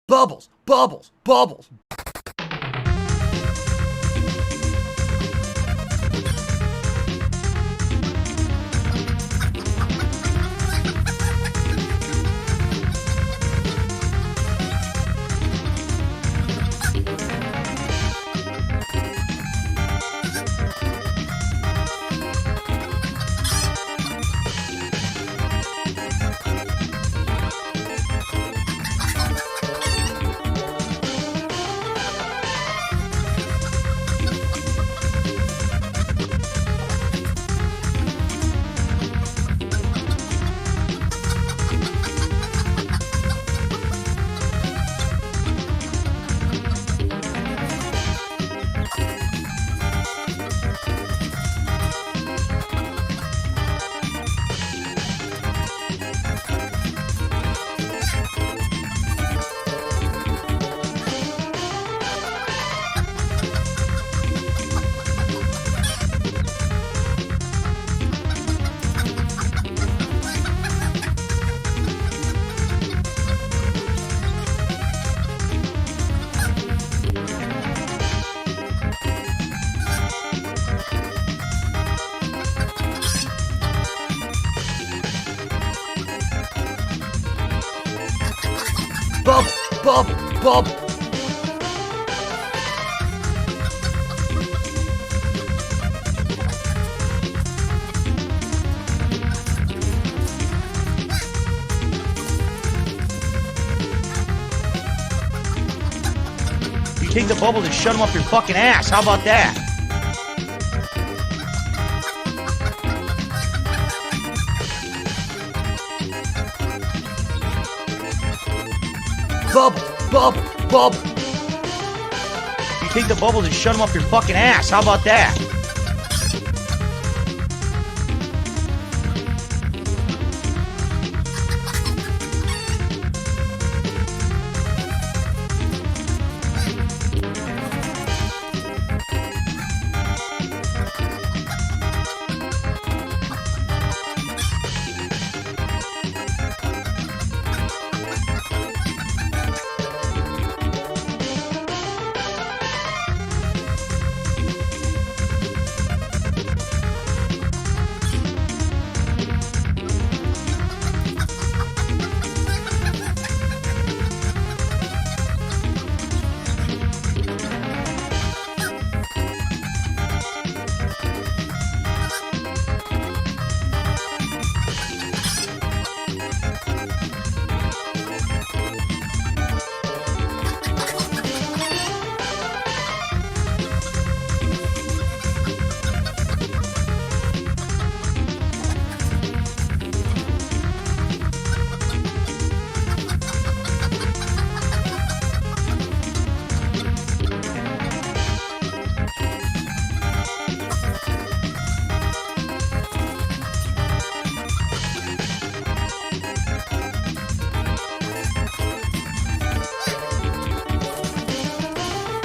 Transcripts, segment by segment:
Bubbles, bubbles, bubbles. Bubble, bubble, bubble. You take the bubbles and shut them up your fucking ass. How about that? Bubble, bubble, bubble. You take the bubbles and shut them up your fucking ass. How about that?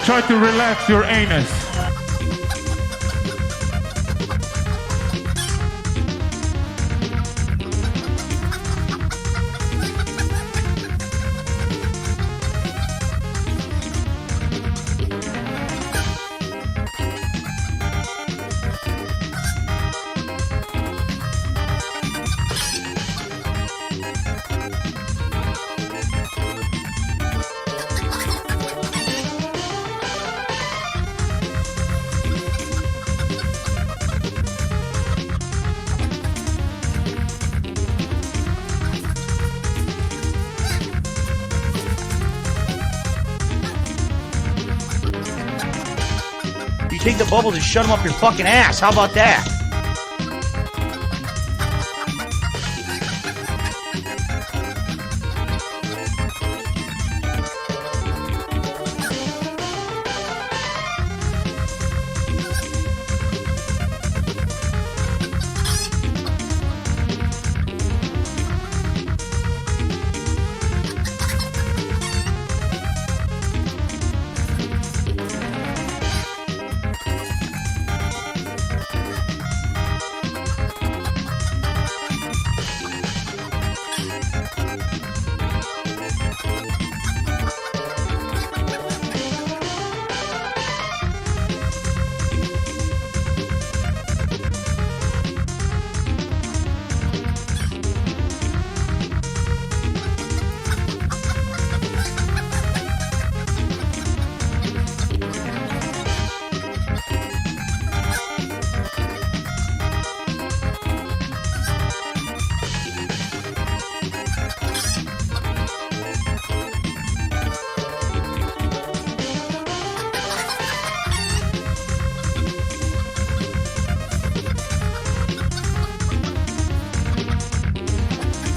Try to relax your anus. You take the bubbles and shut them up your fucking ass. How about that?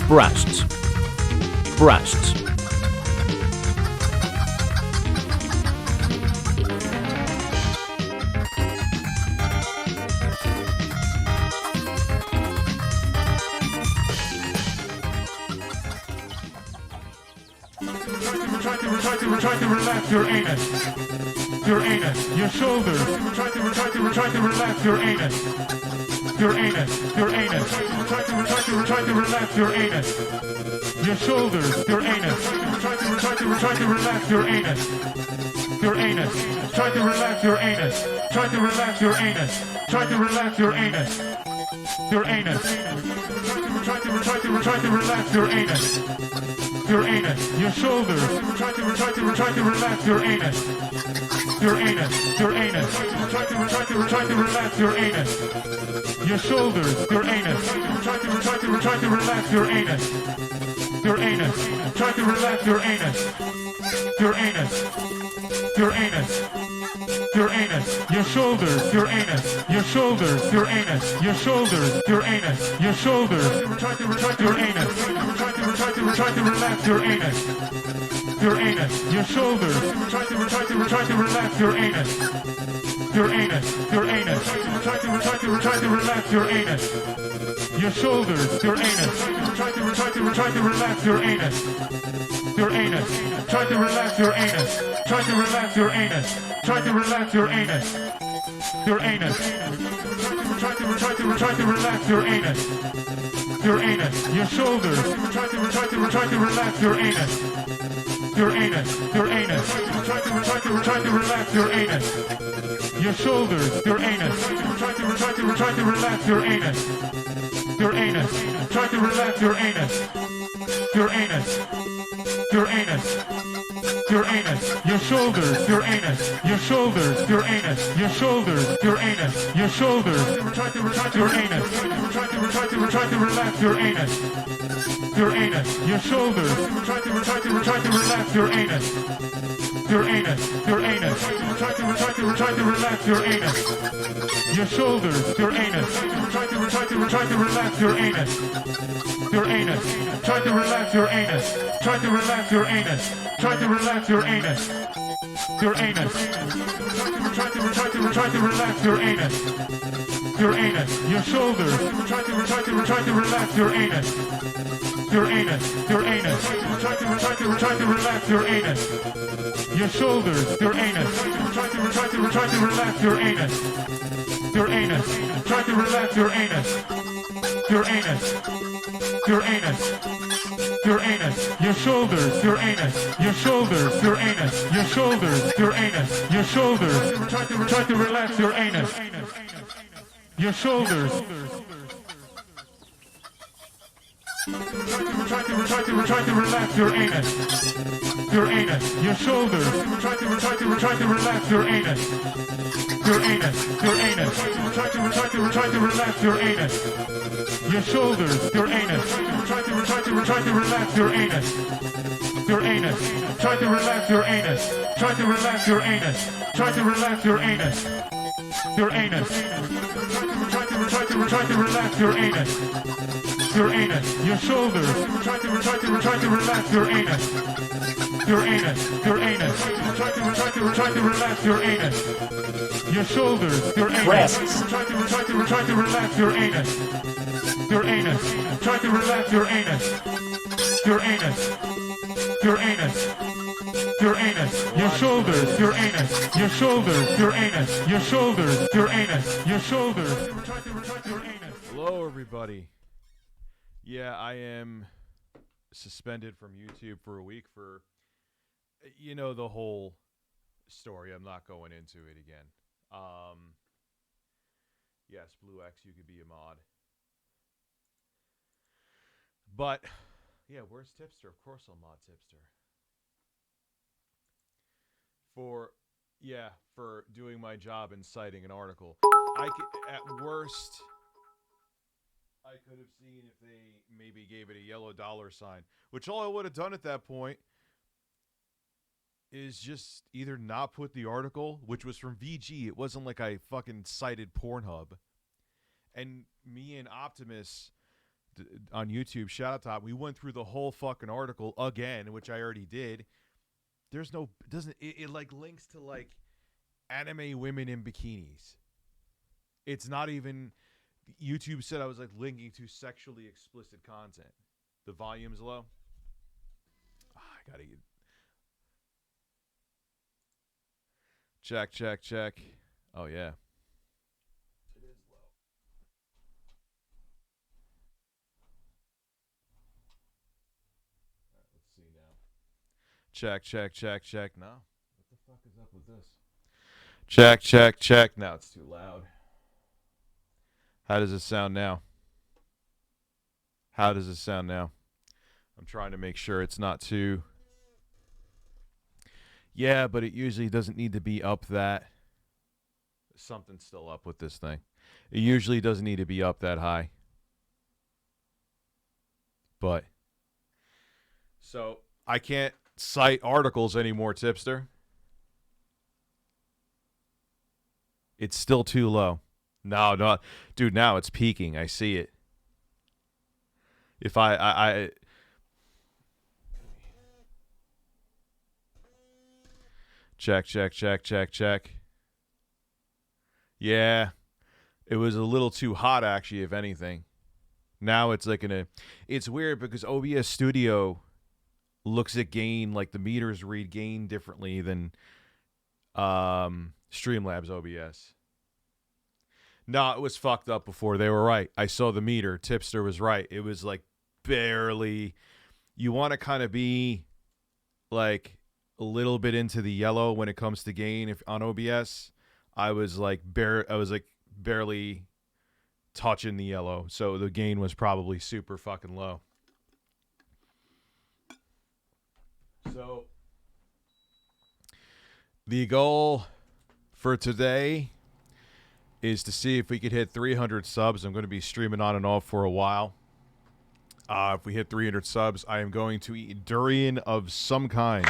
breasts, breasts. Try to relax your anus. Your anus, your shoulders. Try to relax your anus. Your anus, your anus. Try to relax your anus. Your shoulders, your anus. Try to relax your anus. Your anus. Try to relax your anus. Try to relax your anus. Try to relax your anus. Your anus. Try to relax your anus. Your anus, your shoulders. Try to relax your anus. Your anus, your anus. Try to relax your anus. Your shoulders, your anus. Try to relax your anus. Your anus. Try to relax your anus. Your anus. Your anus. Your anus. Your shoulders, your anus. Your shoulders, your anus. Your shoulders, your anus. Your shoulders. Try to relax your anus. Try to relax your anus. Your anus. Your shoulders. Try to relax your anus. Your anus. Your anus. Try to relax your anus. Your shoulders. Your anus. Try to relax your anus. Your anus. Try to relax your anus. Try to relax your anus. Try to relax your anus. Your anus. Try to relax your anus. Your anus. Your shoulders. Try to relax your anus. Your anus. Your anus. Try to relax your anus. Your shoulders. Your anus. Try to relax your anus. Your anus. Try to relax your anus. Your anus. Your anus. Your anus. Your shoulders. Your anus. Your shoulders. Your anus. Your shoulders. Your anus. Your shoulders. Try to relax your anus. Try to relax your anus. Your anus. Your shoulders. Try to relax your anus. Your anus. Your anus. Try to relax your anus. Your shoulders. Your anus. Try to relax your anus. Your anus. Try to relax your anus. Try to relax your anus. Try to relax your anus. Your anus. Try to relax your anus. Your anus. Your shoulders. Try to relax your anus. Your anus. Your anus. Try to relax your anus. Your shoulders. Your anus. Try to relax your anus. Your anus. Try to relax your anus. Your anus. Your anus. Your anus. Your shoulders. Your anus. Your shoulders. Your anus. Your shoulders. Your anus. Your shoulders. Try to relax your anus. Your shoulders. Try to relax your anus. Your anus. Your shoulders. Try to relax your anus. Your anus. Your anus. Try to relax your anus. Your shoulders. Your anus. Try to relax your anus. Your anus. Try to relax your anus. Try to relax your anus. Try to relax your anus. Your anus. Try to relax your anus. Your anus. Your shoulders. Try to relax your anus. Your anus. Your anus. Try to relax your anus. Your shoulders. Your anus. Try to relax your anus. Your anus. Try to relax your anus. Your anus. Your anus. Your anus. Your shoulders. Your anus. Your shoulders. Your anus. Your shoulders. Your anus. Your shoulders. Try to relax your anus. Hello, everybody. Yeah, I am suspended from YouTube for a week for, the whole story. I'm not going into it again. Yes, Blue X, you could be a mod. But, yeah, where's Tipster? Of course I'll mod Tipster. For doing my job and citing an article. At worst, I could have seen if they maybe gave it a yellow dollar sign, which all I would have done at that point is just either not put the article, which was from VG. It wasn't like I fucking cited Pornhub. And me and Optimus on YouTube, shout out Top. We went through the whole fucking article again, which I already did. There's no it like links to like anime women in bikinis. It's not even YouTube said I was like linking to sexually explicit content. The volume's low. I gotta get check. Oh yeah. It is low. All right, let's see now. Check. No. What the fuck is up with this? Check. Now it's too loud. How does it sound now? I'm trying to make sure it's not too... Yeah, but it usually doesn't need to be up that... Something's still up with this thing. It usually doesn't need to be up that high. But... So, I can't cite articles anymore, Tipster. It's still too low. No. Dude, now it's peaking. I see it. If I check. Yeah. It was a little too hot, actually, if anything. Now it's like it's weird because OBS Studio looks at gain, like the meters read gain differently than Streamlabs OBS. No, it was fucked up before. They were right. I saw the meter. Tipster was right. It was like barely. You want to kind of be like a little bit into the yellow when it comes to gain. If on OBS, I was like barely touching the yellow. So the gain was probably super fucking low. So the goal for today is to see if we could hit 300 subs. I'm going to be streaming on and off for a while. If we hit 300 subs, I am going to eat durian of some kind.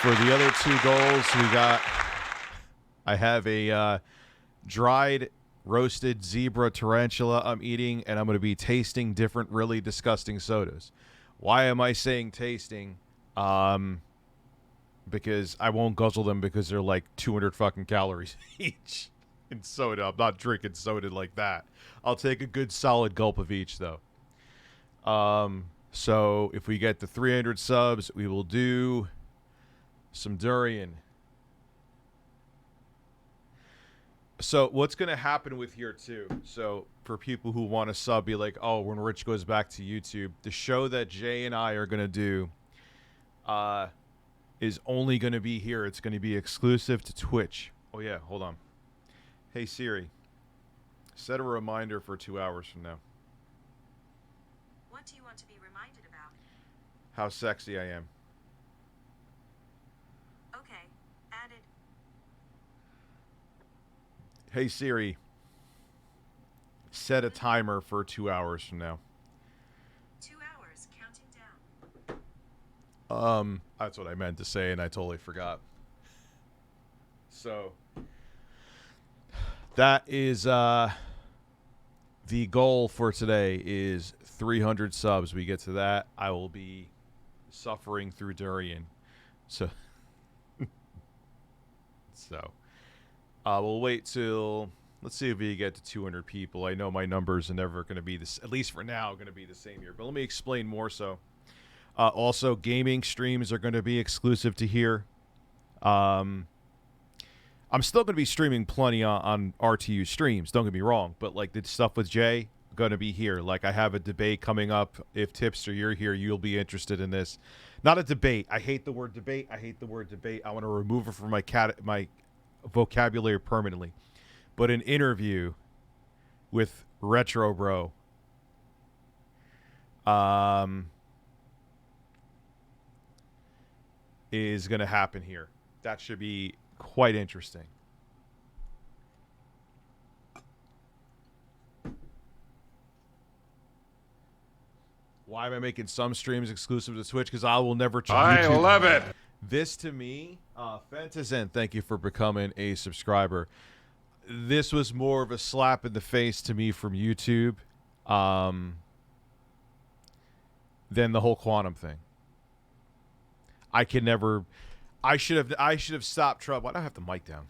For the other two goals, I have a dried roasted zebra tarantula I'm eating, and I'm going to be tasting different really disgusting sodas. Why am I saying tasting? Because I won't guzzle them because they're like 200 fucking calories each in soda. I'm not drinking soda like that. I'll take a good solid gulp of each though. So if we get to 300 subs, we will do some durian. So what's going to happen with here too? So for people who want to sub, be like, oh, when Rich goes back to YouTube, the show that Jay and I are going to do, is only going to be here. It's going to be exclusive to Twitch. Oh, yeah. Hold on. Hey, Siri. Set a reminder for 2 hours from now. What do you want to be reminded about? How sexy I am. Okay. Added. Hey, Siri. Set a timer for 2 hours from now. 2 hours. Counting down. That's what I meant to say, and I totally forgot. So, that is, the goal for today is 300 subs. We get to that, I will be suffering through durian. So, we'll wait till, let's see if we get to 200 people. I know my numbers are never going to be this, at least for now, going to be the same here. But let me explain more so. Also, gaming streams are going to be exclusive to here. I'm still going to be streaming plenty on RTUstreams, don't get me wrong. But, like, the stuff with Jay, going to be here. Like, I have a debate coming up. If Tipster, you're here, you'll be interested in this. Not a debate. I hate the word debate. I want to remove it from my vocabulary permanently. But an interview with Retro Bro. Is going to happen here. That should be quite interesting. Why am I making some streams exclusive to Twitch? Because I will never try. I love it. This to me Fantazen, thank you for becoming a subscriber. This was more of a slap in the face to me from YouTube than the whole quantum thing. I should have stopped Trump. Why do I have the mic down?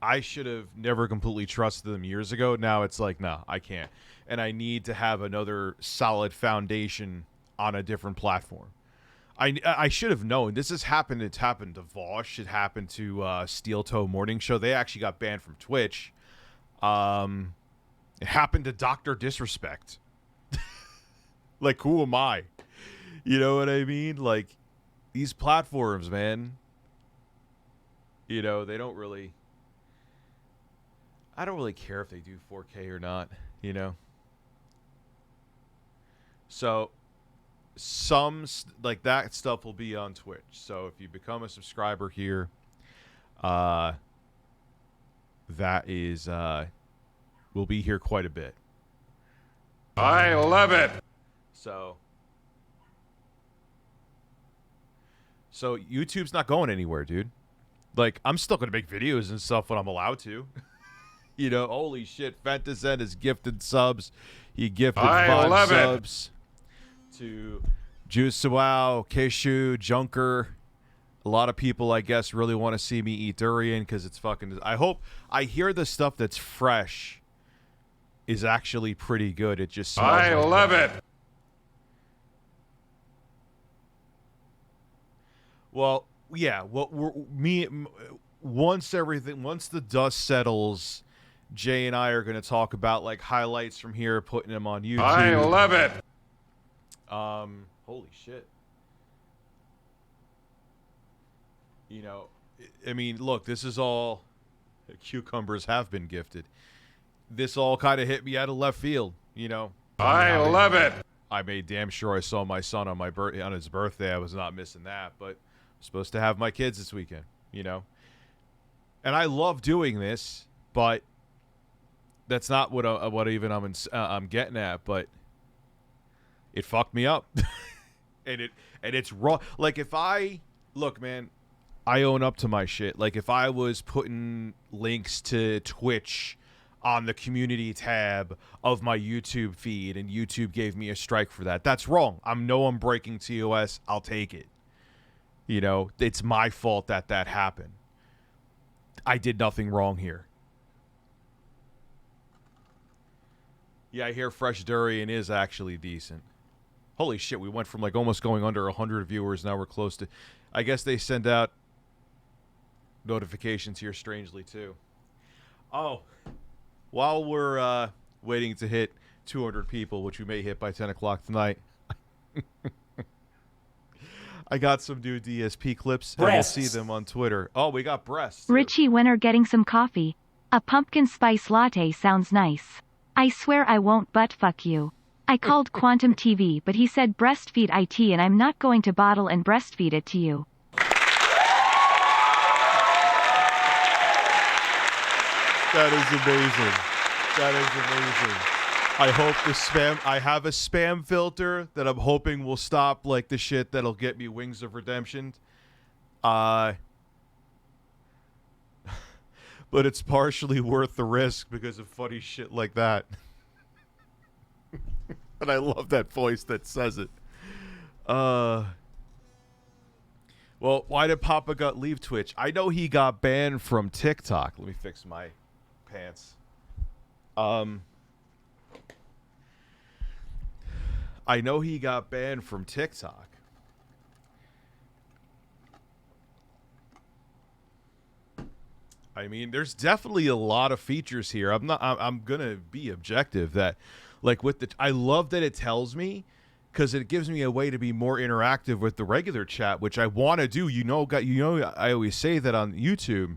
I should have never completely trusted them years ago. Now it's like, no, I can't. And I need to have another solid foundation on a different platform. I should have known. This has happened. It's happened to Vosh. It happened to Steel Toe Morning Show. They actually got banned from Twitch. It happened to Dr. Disrespect. Like, who am I? You know what I mean? Like, these platforms, man. You know, they don't really... I don't really care if they do 4K or not, you know? So... some like that stuff will be on Twitch. So if you become a subscriber here, that is will be here quite a bit. I love it. So YouTube's not going anywhere, dude. Like, I'm still gonna make videos and stuff when I'm allowed to. You know, holy shit, Fantazen is gifted subs. He gifted I 5 love it. subs to Juicewau, Keshu, Junker. A lot of people, I guess, really want to see me eat durian because it's fucking... I hear the stuff that's fresh is actually pretty good. It just smells I like love that. it. Well, yeah. Once the dust settles, Jay and I are going to talk about like highlights from here, putting them on YouTube. I love it. Holy shit. You know, I mean, look, this is all... Cucumbers have been gifted. This all kind of hit me out of left field, you know. I love it. I made damn sure I saw my son on his birthday. I was not missing that, but I'm supposed to have my kids this weekend, you know. And I love doing this, but that's not what I'm getting at, but it fucked me up. and it's raw. Like, if I look, man, I own up to my shit. Like, if I was putting links to Twitch on the community tab of my YouTube feed and YouTube gave me a strike for that, that's wrong. I'm breaking TOS. I'll take it. You know, it's my fault that happened. I did nothing wrong here. Yeah, I hear Fresh Durian is actually decent. Holy shit, we went from like almost going under 100 viewers. Now we're close to... I guess they send out notifications here strangely too. Oh, while we're waiting to hit 200 people, which we may hit by 10 o'clock tonight, I got some new DSP clips, and we'll see them on Twitter. Oh, we got breasts. Too. Richie Winner getting some coffee. A pumpkin spice latte sounds nice. I swear I won't butt fuck you. I called Quantum TV, but he said breastfeed IT, and I'm not going to bottle and breastfeed it to you. That is amazing. That is amazing. I hope I have a spam filter that I'm hoping will stop like the shit that'll get me Wings of Redemption. But it's partially worth the risk because of funny shit like that. And I love that voice that says it. Well, why did Papa Gut leave Twitch? I know he got banned from TikTok. Let me fix my pants. I know he got banned from TikTok. I mean, there's definitely a lot of features here. I'm gonna be objective that, like, I love that it tells me, because it gives me a way to be more interactive with the regular chat, which I want to do. You know, I always say that on YouTube.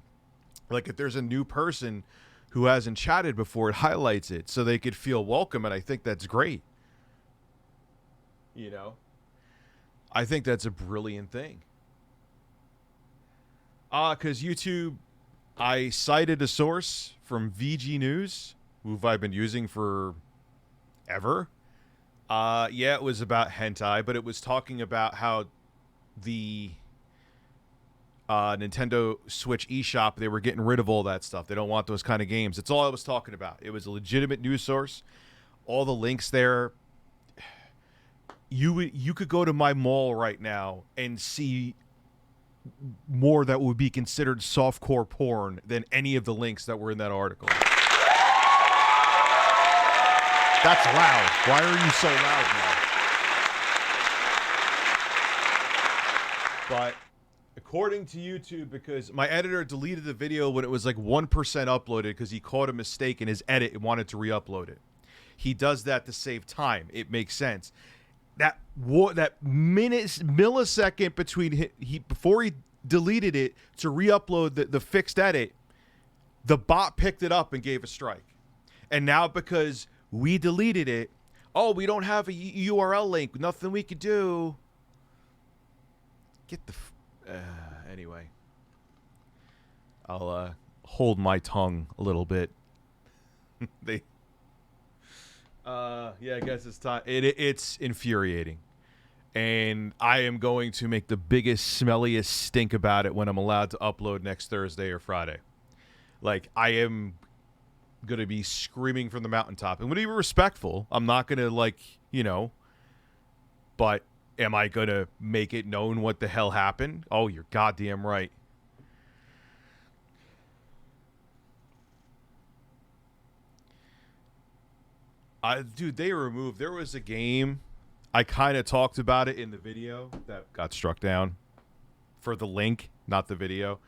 Like, if there's a new person who hasn't chatted before, it highlights it so they could feel welcome, and I think that's great. You know, I think that's a brilliant thing. Because YouTube, I cited a source from VG News, who I've been using for ever. Yeah, it was about hentai, but it was talking about how the Nintendo Switch eShop, they were getting rid of all that stuff. They don't want those kind of games. That's all I was talking about. It was a legitimate news source. All the links there. You could go to my mall right now and see more that would be considered softcore porn than any of the links that were in that article. That's loud. Why are you so loud now? But according to YouTube, because my editor deleted the video when it was like 1% uploaded because he caught a mistake in his edit and wanted to re-upload it. He does that to save time. It makes sense. That millisecond between before he deleted it to re-upload the fixed edit, the bot picked it up and gave a strike. And now because we deleted it, oh, we don't have a URL link, nothing we could do. Get the anyway. I'll hold my tongue a little bit. Yeah, I guess it's time. It's infuriating. And I am going to make the biggest, smelliest stink about it when I'm allowed to upload next Thursday or Friday. Like, I am going to be screaming from the mountaintop. I'm going to be respectful. I'm not going to, like, but am I going to make it known what the hell happened? Oh, you're goddamn right. Dude, they removed. There was a game. I kind of talked about it in the video that got struck down for the link, not the video.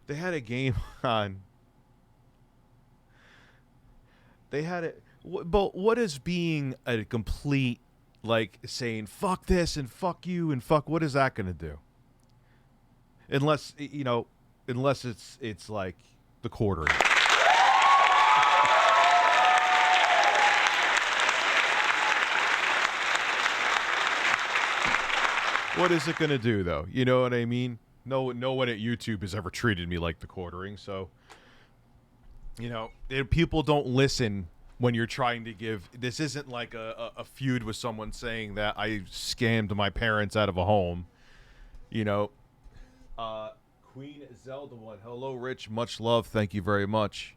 They had a game on. They had it. But what is being a complete, like, saying fuck this and fuck you and fuck? What is that going to do? Unless it's like the quartering. What is it going to do, though? You know what I mean? No one at YouTube has ever treated me like the quartering. So, people don't listen when you're trying to give. This isn't like a feud with someone saying that I scammed my parents out of a home. Queen Zelda one. Hello, Rich. Much love. Thank you very much.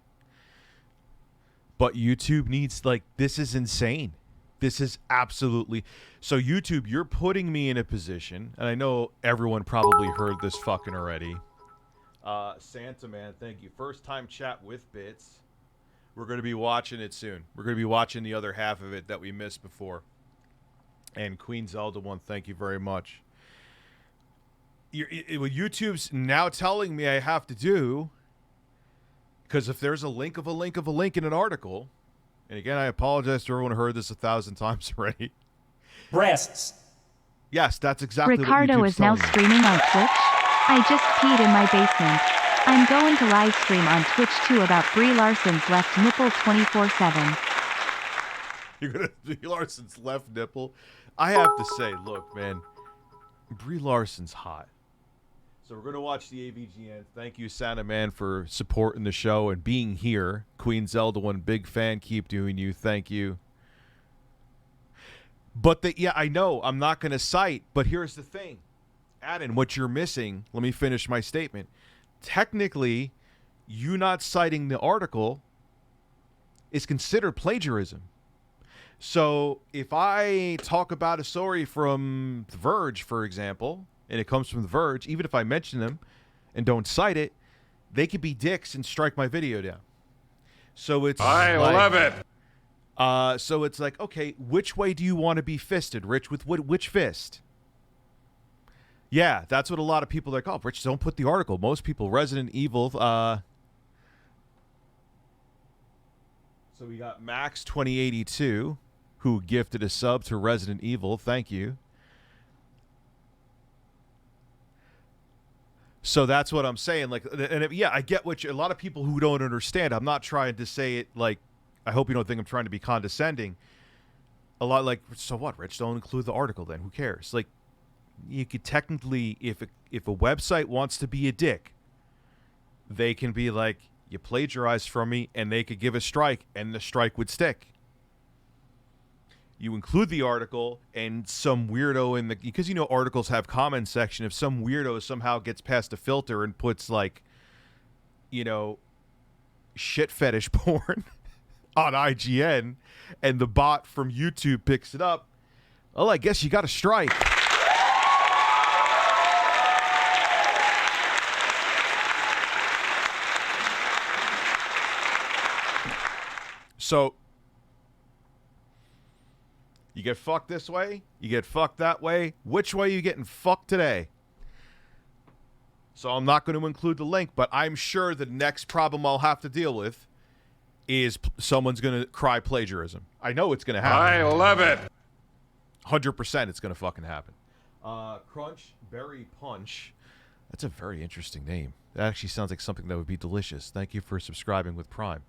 But YouTube needs, this is insane. This is absolutely... So, YouTube, you're putting me in a position, and I know everyone probably heard this fucking already. Santa Man, thank you. First time chat with Bits. We're going to be watching it soon. We're going to be watching the other half of it that we missed before. And Queen Zelda one, thank you very much. What YouTube's now telling me I have to do, because if there's a link of a link of a link in an article... And again, I apologize to everyone who heard this 1,000 times already. Breasts. Yes, that's exactly Ricardo what is now streaming on Twitch. I just peed in my basement. I'm going to live stream on Twitch too about Brie Larson's left nipple 24/7. You're going to Brie Larson's left nipple? I have to say, look, man, Brie Larson's hot. So we're going to watch the AVGN. Thank you, Santa Man, for supporting the show and being here. Queen Zelda one, big fan. Keep doing you. Thank you. But I know I'm not going to cite, but here's the thing. Adam, what you're missing, let me finish my statement. Technically, you not citing the article is considered plagiarism. So if I talk about a story from The Verge, for example, and it comes from The Verge, even if I mention them and don't cite it, they could be dicks and strike my video down. So it's love it. So it's like, okay, which way do you want to be fisted, Rich? With which fist? Yeah, that's what a lot of people are like, oh, Rich, don't put the article. Most people, Resident Evil. So we got Max 2082, who gifted a sub to Resident Evil. Thank you. So that's what I'm saying. I get what a lot of people who don't understand. I'm not trying to say it like, I hope you don't think I'm trying to be condescending. A lot like, so what, Rich? Don't include the article then. Who cares? Like, you could technically, if a website wants to be a dick, they can be like, you plagiarized from me, and they could give a strike, and the strike would stick. you include the article and some weirdo in the, because you know articles have comment section, if some weirdo somehow gets past the filter and puts like, you know, shit fetish porn on IGN and the bot from YouTube picks it up, well, I guess you got a strike. So you get fucked this way, you get fucked that way. Which way are you getting fucked today? So I'm not going to include the link, but I'm sure the next problem I'll have to deal with is someone's going to cry plagiarism. I know it's going to happen. I love it. 100% it's going to fucking happen. Crunch Berry Punch. That's a very interesting name. That actually sounds like something that would be delicious. Thank you for subscribing with Prime.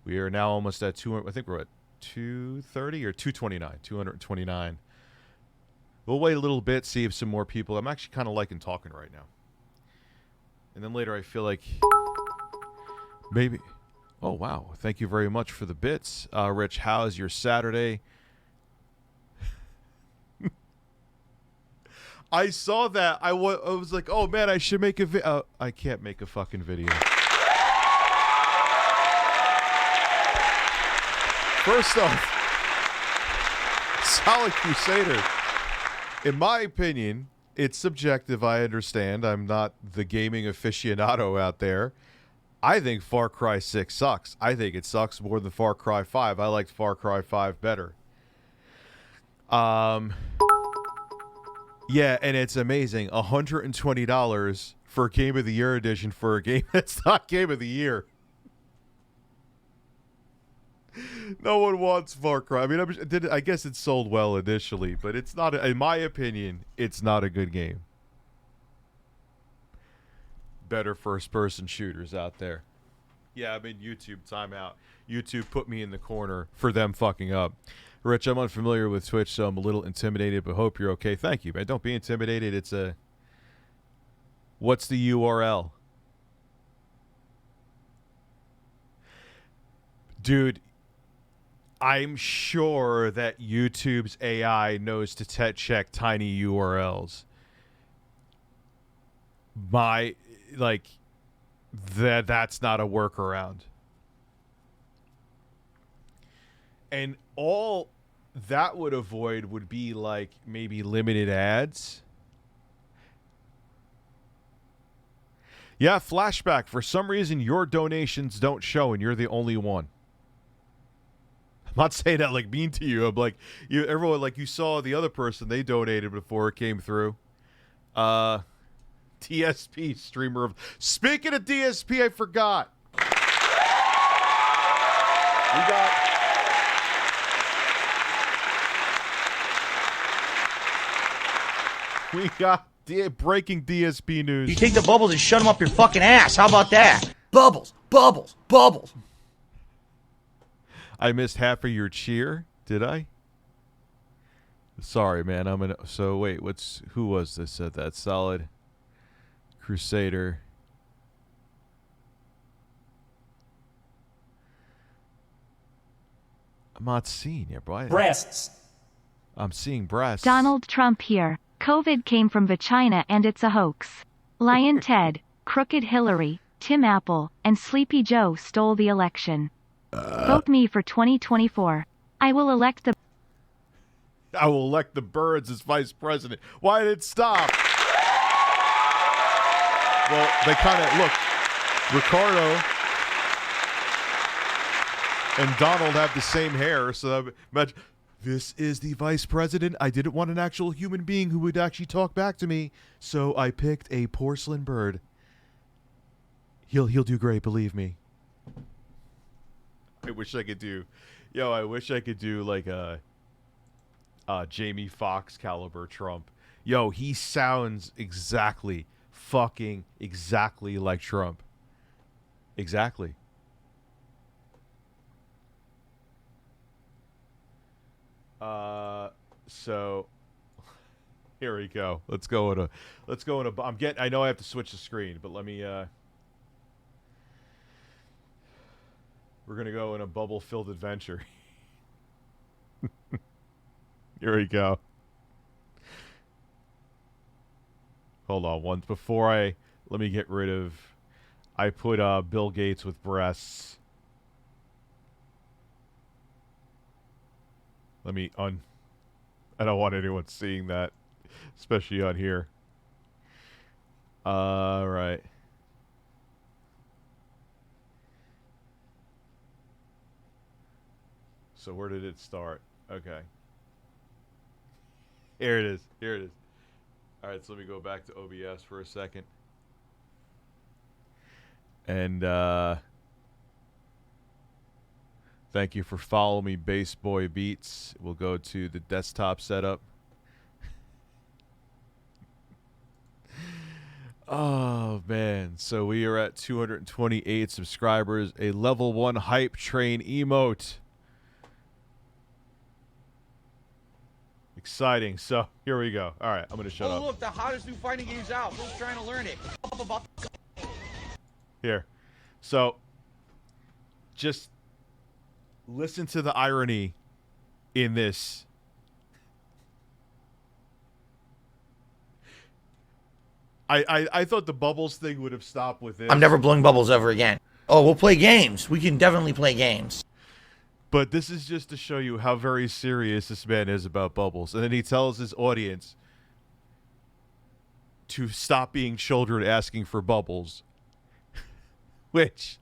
We are now almost at 200. I think we're at 230 or 229. 229. We'll wait a little bit, see if some more people. I'm actually kind of liking talking right now. And then later I feel like maybe. Oh, wow. Thank you very much for the bits. Rich, how's your Saturday? I saw that. I was like, oh, man, I should make a video. I can't make a fucking video. First off, Solid Crusader. In my opinion, it's subjective, I understand. I'm not the gaming aficionado out there. I think Far Cry 6 sucks. I think it sucks more than Far Cry 5. I liked Far Cry 5 better. Yeah, and it's amazing. $120 for Game of the Year edition for a game that's not Game of the Year. No one wants Far Cry. I mean, I guess it sold well initially, but it's not, in my opinion, it's not a good game. Better first-person shooters out there. Yeah, I'm in YouTube timeout. YouTube put me in the corner for them fucking up. Rich, I'm unfamiliar with Twitch, so I'm a little intimidated, but hope you're okay. Thank you, man. Don't be intimidated. It's a... What's the URL? Dude, I'm sure that YouTube's AI knows to check tiny URLs. That's not a workaround. And all that would avoid would be like maybe limited ads. Yeah, flashback. For some reason, your donations don't show and you're the only one. I'm not saying that like mean to you. I'm like, everyone, like you saw the other person, they donated before it came through. DSP streamer of... Speaking of DSP, I forgot. We got breaking DSP news. You take the bubbles and shut them up your fucking ass. How about that? Bubbles, bubbles, bubbles. I missed half of your cheer, did I? Sorry, man. So wait, who was this? Said that Solid Crusader. I'm not seeing it, boy. Breasts. I'm seeing breasts. Donald Trump here. COVID came from Vagina and it's a hoax. Lion Ted, Crooked Hillary, Tim Apple, and Sleepy Joe stole the election. Vote me for 2024. I will elect the birds as vice president. Why did it stop? Well, they kind of, look, Ricardo and Donald have the same hair, so imagine, this is the vice president. I didn't want an actual human being who would actually talk back to me, so I picked a porcelain bird. He'll do great, believe me. I wish I could do, like a Jamie Foxx caliber Trump. Yo, he sounds fucking exactly like Trump. Exactly. So here we go. Let's go in a I know I have to switch the screen, but let me we're gonna go in a bubble-filled adventure. Here we go. Hold on, once before let me get rid of. I put Bill Gates with breasts. Let me I don't want anyone seeing that, especially on here. Right. So where did it start? Okay. Here it is. Here it is. All right, so let me go back to OBS for a second. And thank you for following me, Bass Boy Beats. We'll go to the desktop setup. Oh, man. So we are at 228 subscribers. A level 1 hype train emote. Exciting. So here we go. All right, I'm going to shut up. Oh, look, the hottest new fighting game's out. Phil's trying to learn it. Here. So just listen to the irony in this. I thought the bubbles thing would have stopped with this. I'm never blowing bubbles ever again. Oh, we'll play games. We can definitely play games. But this is just to show you how very serious this man is about bubbles. And then he tells his audience to stop being children asking for bubbles. Which,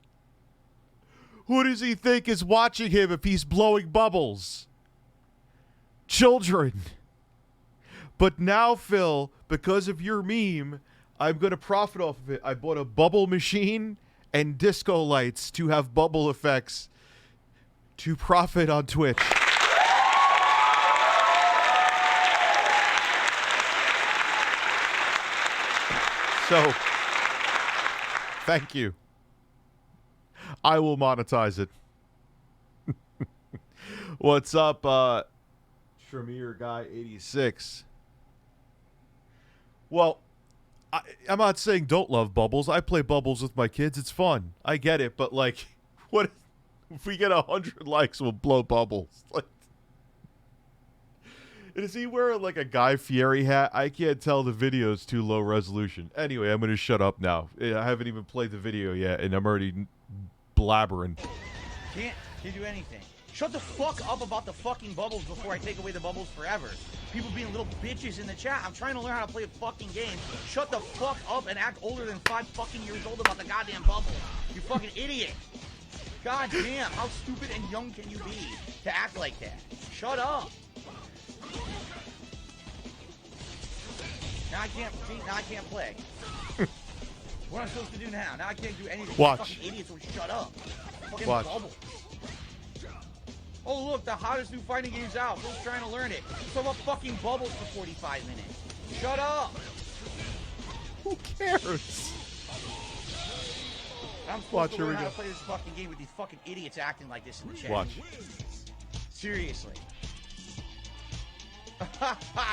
who does he think is watching him if he's blowing bubbles? Children. But now, Phil, because of your meme, I'm going to profit off of it. I bought a bubble machine and disco lights to have bubble effects to profit on Twitch. So, thank you. I will monetize it. What's up, Tremere Guy 86? Well, I'm not saying don't love bubbles. I play bubbles with my kids. It's fun. I get it, but like, what if we get 100 likes? We'll blow bubbles. Like, is he wearing like a Guy Fieri hat? I can't tell. The video's too low resolution. Anyway, I'm gonna shut up now. I haven't even played the video yet, and I'm already blabbering. Can't do anything. Shut the fuck up about the fucking bubbles before I take away the bubbles forever. People being little bitches in the chat. I'm trying to learn how to play a fucking game. Shut the fuck up and act older than 5 fucking years old about the goddamn bubble. You fucking idiot. God damn, how stupid and young can you be to act like that? Shut up. Now I can't play. What am I supposed to do now? Now I can't do anything. Watch. Fucking idiots will shut up. Fucking Watch. bubble. Oh look, the hottest new fighting game's out. Phil's trying to learn it. Talk about fucking bubbles for 45 minutes. Shut up. Who cares? I'm Watch, supposed to here we learn how go. to play this fucking game with these fucking idiots acting like this in the chat. Watch. Seriously.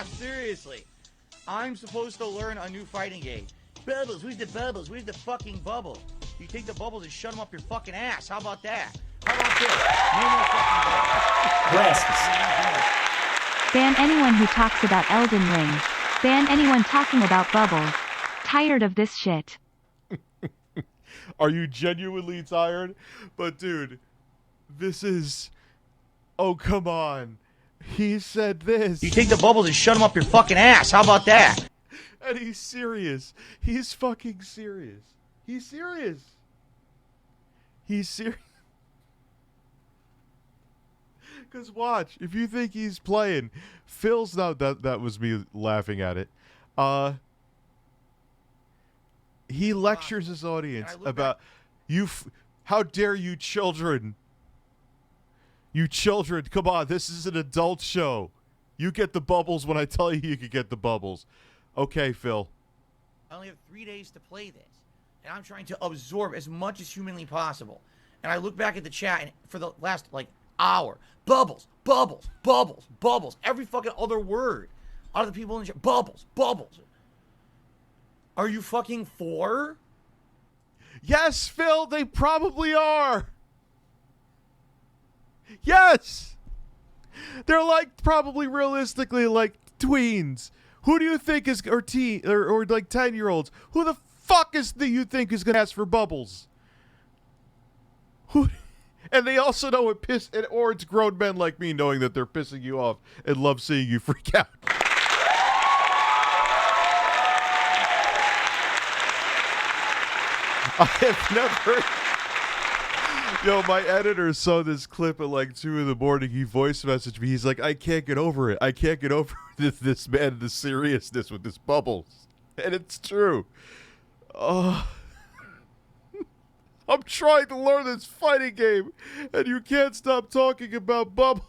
Seriously. I'm supposed to learn a new fighting game. Bubbles, where's the bubbles? Where's the fucking bubble? You take the bubbles and shut them up your fucking ass. How about that? How about this? No more fucking bubbles. Ban anyone who talks about Elden Ring. Ban anyone talking about bubbles. Tired of this shit. Are you genuinely tired? But dude, this is... Oh, come on. He said this. You take the bubbles and shut them up your fucking ass. How about that? And he's serious. He's fucking serious. He's serious. He's serious. Because watch, if you think he's playing, Phil's not... That was me laughing at it. He lectures his audience about... How dare you children... You children, come on, this is an adult show. You get the bubbles when I tell you can get the bubbles. Okay, Phil. I only have 3 days to play this, and I'm trying to absorb as much as humanly possible. And I look back at the chat, and for the last, like, hour, bubbles, bubbles, bubbles, bubbles, every fucking other word out of the people in the chat, bubbles, bubbles. Are you fucking for? Yes, Phil, they probably are. Yes. They're like probably realistically like tweens. Who do you think is or like 10-year-olds? Who the fuck do you think is gonna ask for bubbles? Who? And they also know it or it's grown men like me knowing that they're pissing you off and love seeing you freak out. I have never. Yo, my editor saw this clip at like 2 in the morning. He voice messaged me. He's like, I can't get over it. I can't get over this man, the seriousness with this bubbles. And it's true. Oh. I'm trying to learn this fighting game, and you can't stop talking about bubble.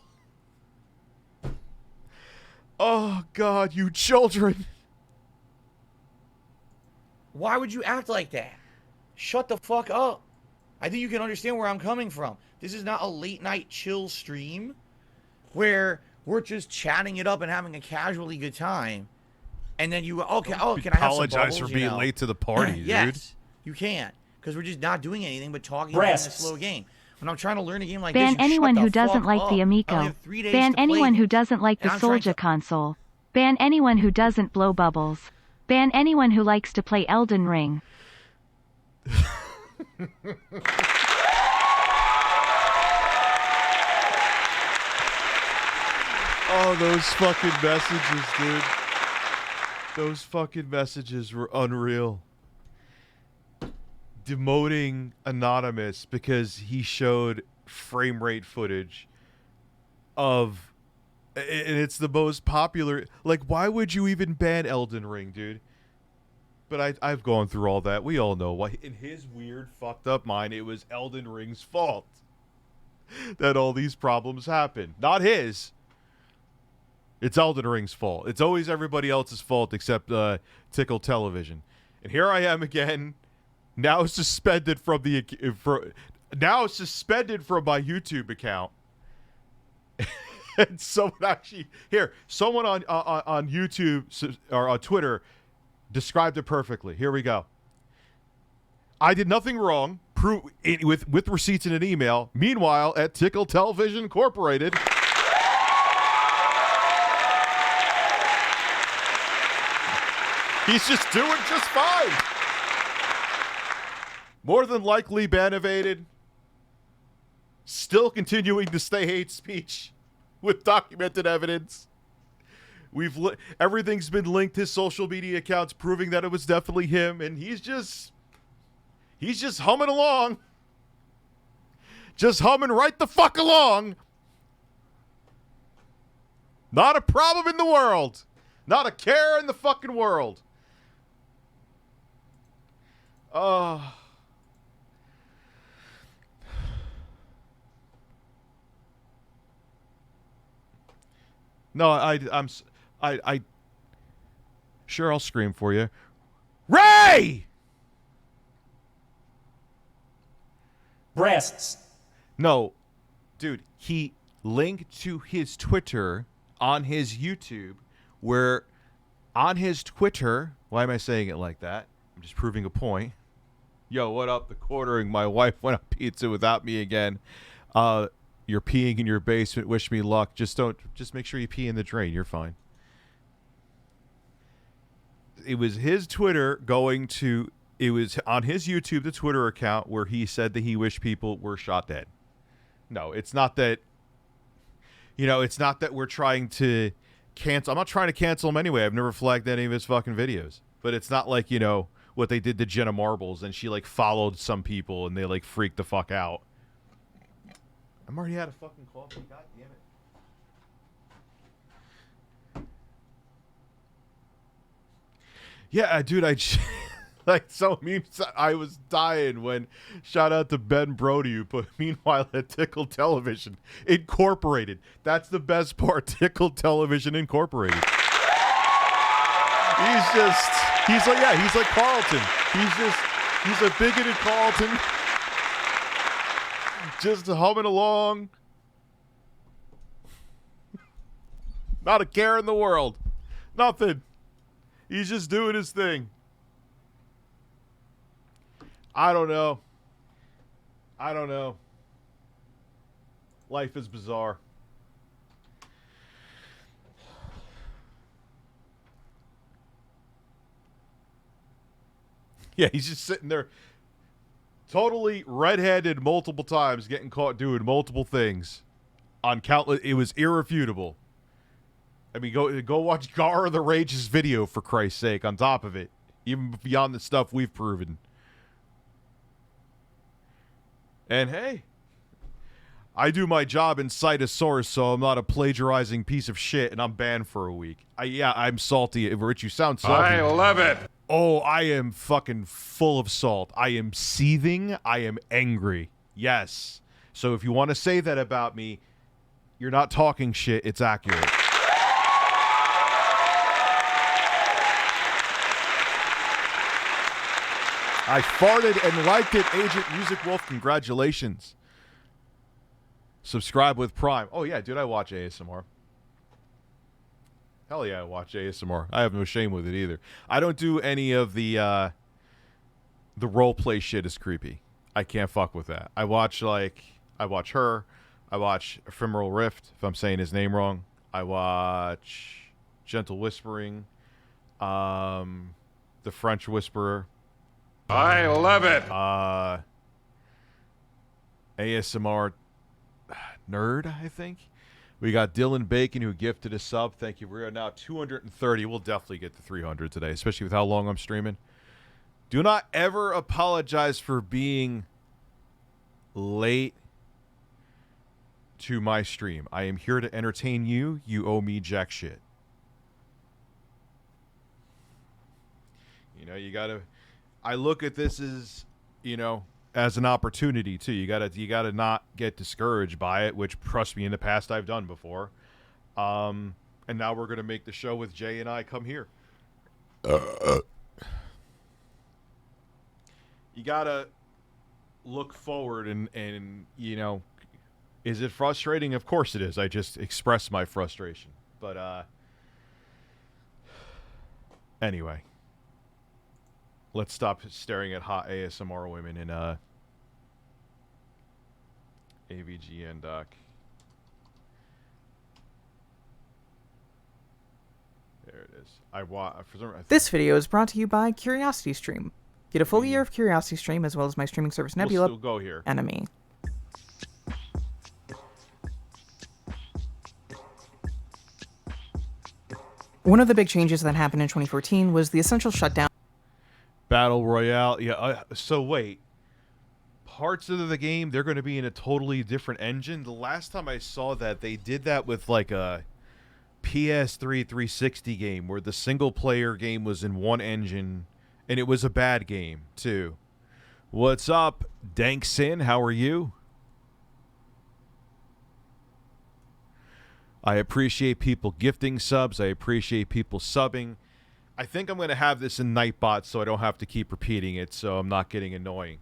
Oh, God, you children. Why would you act like that? Shut the fuck up. I think you can understand where I'm coming from. This is not a late night chill stream where we're just chatting it up and having a casually good time. And then you, okay, oh, can I have some apologize bubbles, for being late to the party, dude. Yes, you can. Because we're just not doing anything but talking about a slow game. When I'm trying to learn a game like Ban this, anyone who doesn't fuck like up. the I only Amico. have 3 days Ban to play anyone who this. doesn't like the And I'm trying Soldier to- console. Ban anyone who doesn't blow bubbles. Ban anyone who likes to play Elden Ring. Oh, those fucking messages, dude. Those fucking messages were unreal. Demoting Anonymous because he showed frame rate footage of, and it's the most popular. Like, why would you even ban Elden Ring, dude? But I've gone through all that. We all know why. In his weird, fucked up mind, it was Elden Ring's fault that all these problems happen. Not his. It's Elden Ring's fault. It's always everybody else's fault except Tickle Television. And here I am again, now suspended from my YouTube account. And someone on YouTube or on Twitter described it perfectly. Here we go. I did nothing wrong. With receipts in an email. Meanwhile, at Tickle Television Incorporated. He's just doing just fine. More than likely ban evaded. Still continuing to stay hate speech with documented evidence. Everything's been linked to his social media accounts proving that it was definitely him, and he's just humming along. Just humming right the fuck along. Not a problem in the world. Not a care in the fucking world. Oh. No, I'm sure I'll scream for you. Ray! Breasts. No, dude, he linked to his Twitter on his YouTube where on his Twitter, why am I saying it like that? I'm just proving a point. Yo, what up? The quartering. My wife went on pizza without me again. You're peeing in your basement. Wish me luck. Just make sure you pee in the drain. You're fine. It was his Twitter it was on his YouTube, the Twitter account, where he said that he wished people were shot dead. No, it's not that, it's not that we're trying to cancel. I'm not trying to cancel him anyway. I've never flagged any of his fucking videos. But it's not like, what they did to Jenna Marbles and she, followed some people and they, freaked the fuck out. I'm already out of fucking coffee. God damn it. Yeah, dude, I was dying when, shout out to Ben Brody, who put, meanwhile at Tickle Television Incorporated. That's the best part, Tickle Television Incorporated. He's like Carlton. He's a bigoted Carlton. Just humming along. Not a care in the world. Nothing. He's just doing his thing. I don't know. Life is bizarre. Yeah, he's just sitting there totally red-handed multiple times, getting caught doing multiple things on countless. It was irrefutable. I mean, go watch Gar the Rage's video, for Christ's sake, on top of it. Even beyond the stuff we've proven. And hey, I do my job and cite a source, so I'm not a plagiarizing piece of shit, and I'm banned for a week. I'm salty. Rich, you sound salty. I love it. Oh, I am fucking full of salt. I am seething. I am angry. Yes. So if you want to say that about me, you're not talking shit. It's accurate. I farted and liked it. Agent Music Wolf, congratulations. Subscribe with Prime. Oh, yeah, dude, I watch ASMR. Hell yeah, I watch ASMR. I have no shame with it either. I don't do any of the role-play shit is creepy. I can't fuck with that. I watch her. I watch Ephemeral Rift, if I'm saying his name wrong. I watch Gentle Whispering. The French Whisperer. I love it. ASMR Nerd, I think. We got Dylan Bacon, who gifted a sub. Thank you. We're now 230. We'll definitely get to 300 today, especially with how long I'm streaming. Do not ever apologize for being late to my stream. I am here to entertain you. You owe me jack shit. You know, you gotta... I look at this as, you know, as an opportunity too. You gotta not get discouraged by it, which, trust me, in the past I've done before. And now we're gonna make the show with Jay and I come here. You gotta look forward and you know, is it frustrating? Of course it is. I just express my frustration. But anyway. Let's stop staring at hot ASMR women in AVGN doc. There it is. This video is brought to you by CuriosityStream. Get a full year of CuriosityStream as well as my streaming service Nebula. We'll still go here. Enemy. One of the big changes that happened in 2014 was the essential shutdown. Battle Royale. Yeah, so wait. Parts of the game, they're going to be in a totally different engine? The last time I saw that, they did that with like a PS3 360 game where the single-player game was in one engine, and it was a bad game, too. What's up, Danksin? How are you? I appreciate people gifting subs. I appreciate people subbing. I think I'm going to have this in Nightbot so I don't have to keep repeating it, so I'm not getting annoying.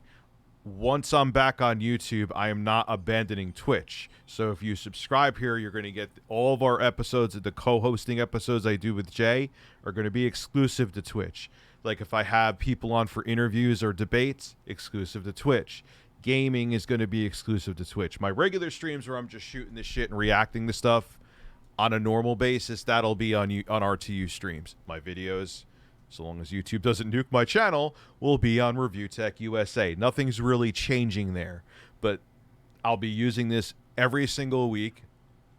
Once I'm back on YouTube, I am not abandoning Twitch. So if you subscribe here, you're going to get all of our episodes of the co-hosting episodes I do with Jay are going to be exclusive to Twitch. Like if I have people on for interviews or debates, exclusive to Twitch. Gaming is going to be exclusive to Twitch. My regular streams where I'm just shooting this shit and reacting to stuff on a normal basis, that'll be on RTUstreams. My videos, so long as YouTube doesn't nuke my channel, will be on ReviewTechUSA. Nothing's really changing there, but I'll be using this every single week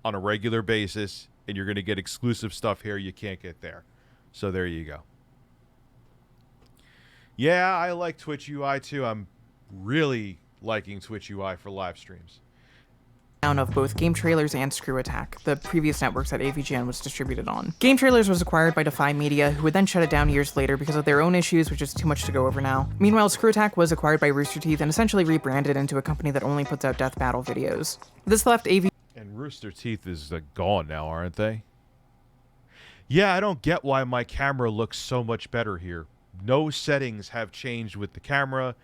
on a regular basis, and you're going to get exclusive stuff here you can't get there. So there you go. Yeah, I like Twitch UI too. I'm really liking Twitch UI for live streams. Of both Game Trailers and Screw Attack, the previous networks that AVGN was distributed on. Game Trailers was acquired by Defy Media, who would then shut it down years later because of their own issues, which is too much to go over now. Meanwhile, Screw Attack was acquired by Rooster Teeth and essentially rebranded into a company that only puts out death battle videos. This left AV... And Rooster Teeth is gone now, aren't they? Yeah, I don't get why my camera looks so much better here. No settings have changed with the camera.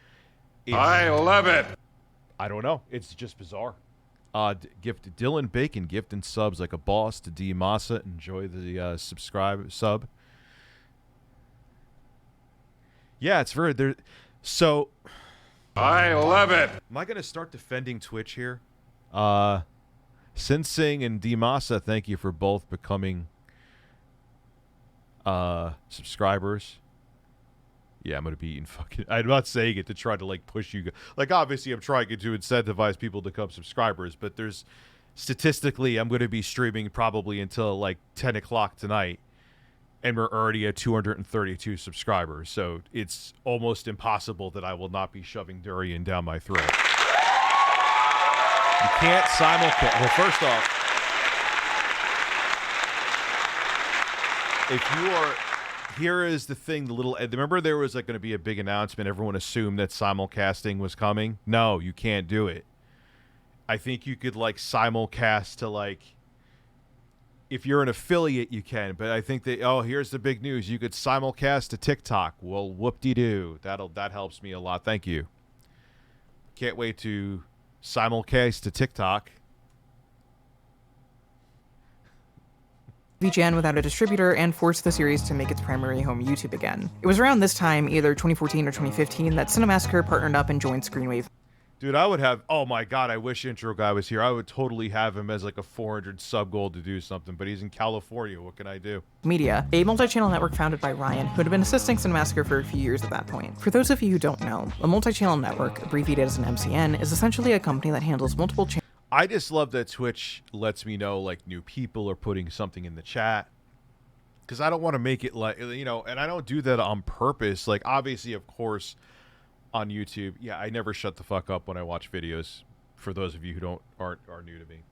I love it. I don't know. It's just bizarre. Gift Dylan Bacon gifting subs like a boss to D Massa. Enjoy the sub. Yeah, it's very there. So I love it. Am I gonna start defending Twitch here? Sin Sing and D Massa, thank you for both becoming subscribers. Yeah, I'm gonna be eating fucking. I'm not saying it to try to like push you. Like obviously, I'm trying to incentivize people to become subscribers, but there's statistically, I'm gonna be streaming probably until like 10 o'clock tonight, and we're already at 232 subscribers. So it's almost impossible that I will not be shoving durian down my throat. You can't simulcast. Well, first off, if you are. Here is the thing, the little... Remember there was like going to be a big announcement. Everyone assumed that simulcasting was coming. No, you can't do it. I think you could like simulcast to like... If you're an affiliate, you can. But I think that... Oh, here's the big news. You could simulcast to TikTok. Well, whoop-de-doo. That helps me a lot. Thank you. Can't wait to simulcast to TikTok. AVGN without a distributor and forced the series to make its primary home YouTube again. It was around this time, either 2014 or 2015, that Cinemassacre partnered up and joined Screenwave. Dude, I would have... Oh my god, I wish Intro Guy was here. I would totally have him as like a 400 sub goal to do something, but he's in California. What can I do? Media, a multi-channel network founded by Ryan, who had been assisting Cinemassacre for a few years at that point. For those of you who don't know, a multi-channel network, abbreviated as an MCN, is essentially a company that handles multiple channels. I just love that Twitch lets me know like new people are putting something in the chat, because I don't want to make it like, you know, and I don't do that on purpose. Like obviously, of course, on YouTube, yeah, I never shut the fuck up when I watch videos. For those of you who are new to me,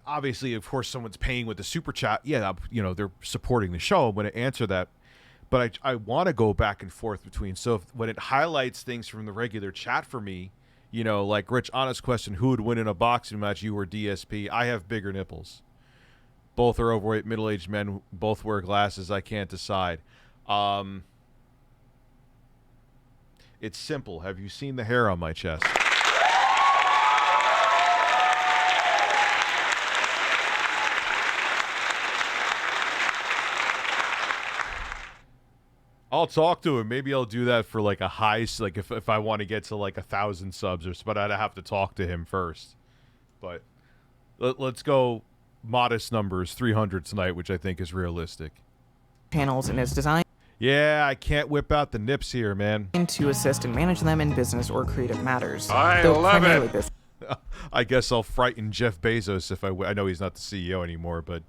obviously, of course, someone's paying with the super chat. Yeah, you know, they're supporting the show. I'm going to answer that, but I want to go back and forth between. So when it highlights things from the regular chat for me. You know, like, Rich, honest question, who would win in a boxing match, you or DSP? I have bigger nipples. Both are overweight, middle-aged men. Both wear glasses. I can't decide. It's simple. Have you seen the hair on my chest? I'll talk to him. Maybe I'll do that for like a high, like if I want to get to like 1,000 subs or so, but I'd have to talk to him first. But let's go modest numbers, 300 tonight, which I think is realistic. Channels in his design. Yeah, I can't whip out the nips here, man. To assist and manage them in business or creative matters. I love it. I guess I'll frighten Jeff Bezos if I know he's not the CEO anymore, but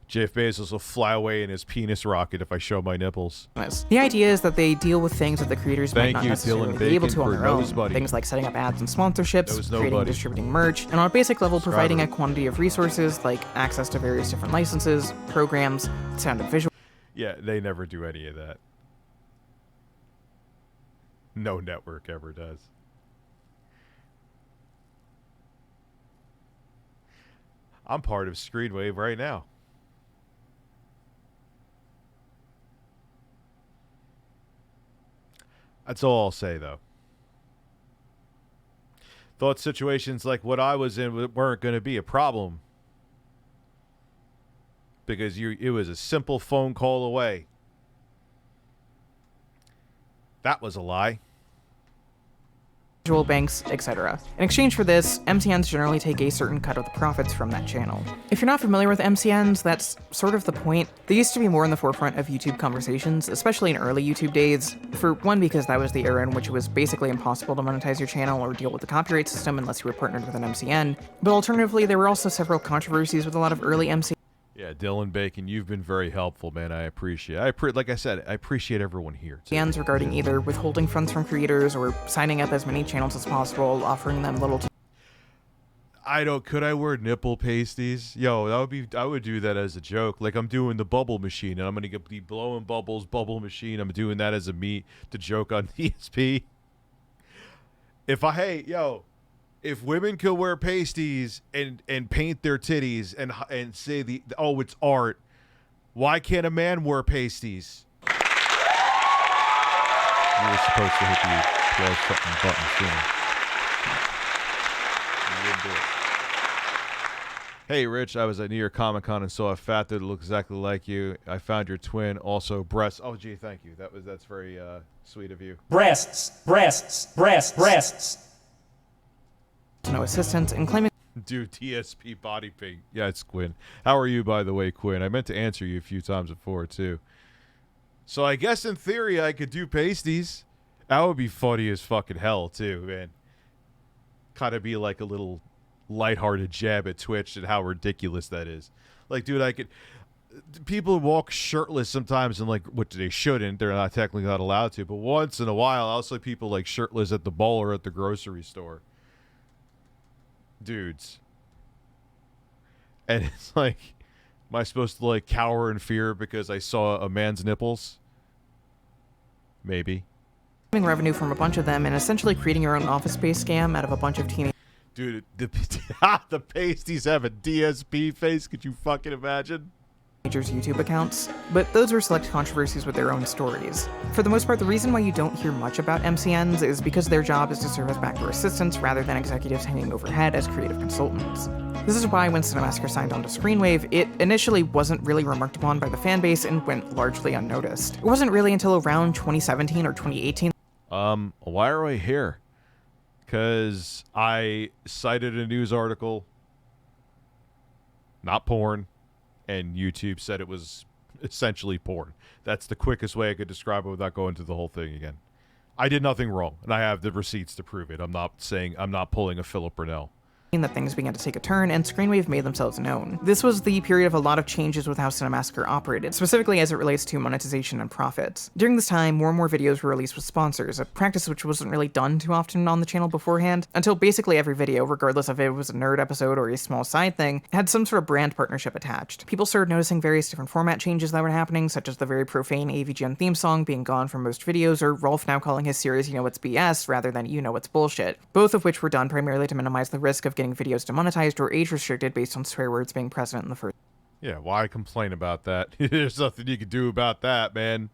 Jeff Bezos will fly away in his penis rocket if I show my nipples. The idea is that they deal with things that the creators might not necessarily be able to on their own. Things like setting up ads and sponsorships, creating and distributing merch, and on a basic level providing a quantity of resources like access to various different licenses, programs, sound and visual. Yeah, they never do any of that. No network ever does. I'm part of Screenwave right now. That's all I'll say, though. Thought situations like what I was in weren't going to be a problem. Because it was a simple phone call away. That was a lie. Banks, etc. In exchange for this, MCNs generally take a certain cut of the profits from that channel. If you're not familiar with MCNs, that's sort of the point. They used to be more in the forefront of YouTube conversations, especially in early YouTube days. For one, because that was the era in which it was basically impossible to monetize your channel or deal with the copyright system unless you were partnered with an MCN. But alternatively, there were also several controversies with a lot of early MCNs. Yeah, Dylan Bacon, you've been very helpful, man. I appreciate it. Like I said, I appreciate everyone here. Too. Regarding either withholding funds from creators or signing up as many channels as possible, offering them little... Could I wear nipple pasties? Yo, I would do that as a joke. Like I'm doing the bubble machine and I'm going to be blowing bubbles, bubble machine. I'm doing that as a to joke on DSP. If women could wear pasties and paint their titties and say it's art, why can't a man wear pasties? You were supposed to hit the close button sooner. You didn't do it. Hey, Rich, I was at New York Comic Con and saw a fat dude that looked exactly like you. I found your twin, also breasts. Oh, gee, thank you. That's very sweet of you. Breasts. No assistance and claiming... Dude, TSP body paint. Yeah, it's Quinn. How are you, by the way, Quinn? I meant to answer you a few times before, too. So I guess in theory I could do pasties. That would be funny as fucking hell too, man. Kind of be like a little lighthearted jab at Twitch and how ridiculous that is. Like, dude, I could... People walk shirtless sometimes and, like, what they shouldn't. They're not technically not allowed to. But once in a while, I'll see people, like, shirtless at the bowl or at the grocery store. Dudes. And it's like, am I supposed to, like, cower in fear because I saw a man's nipples? Maybe. Revenue from a bunch of them and essentially creating your own office space scam out of a bunch of teenagers. Dude, the pasties have a DSP face. Could you fucking imagine? YouTube accounts, but those were select controversies with their own stories. For the most part, the reason why you don't hear much about MCNs is because their job is to serve as backdoor assistants rather than executives hanging overhead as creative consultants. This is why when Cinemassacre signed on to Screenwave, it initially wasn't really remarked upon by the fanbase and went largely unnoticed. It wasn't really until around 2017 or 2018. Why are we here? Because I cited a news article, not porn, and YouTube said it was essentially porn. That's the quickest way I could describe it without going through the whole thing again. I did nothing wrong, and I have the receipts to prove it. I'm not pulling a Philip Burnell. That things began to take a turn, and Screenwave made themselves known. This was the period of a lot of changes with how Cinemassacre operated, specifically as it relates to monetization and profits. During this time, more and more videos were released with sponsors, a practice which wasn't really done too often on the channel beforehand, until basically every video, regardless of if it was a nerd episode or a small side thing, had some sort of brand partnership attached. People started noticing various different format changes that were happening, such as the very profane AVGN theme song being gone from most videos, or Rolf now calling his series You Know It's BS rather than You Know It's Bullshit, both of which were done primarily to minimize the risk of getting videos demonetized or age restricted based on swear words being present in the first. Yeah, why complain about that? There's nothing you can do about that, man.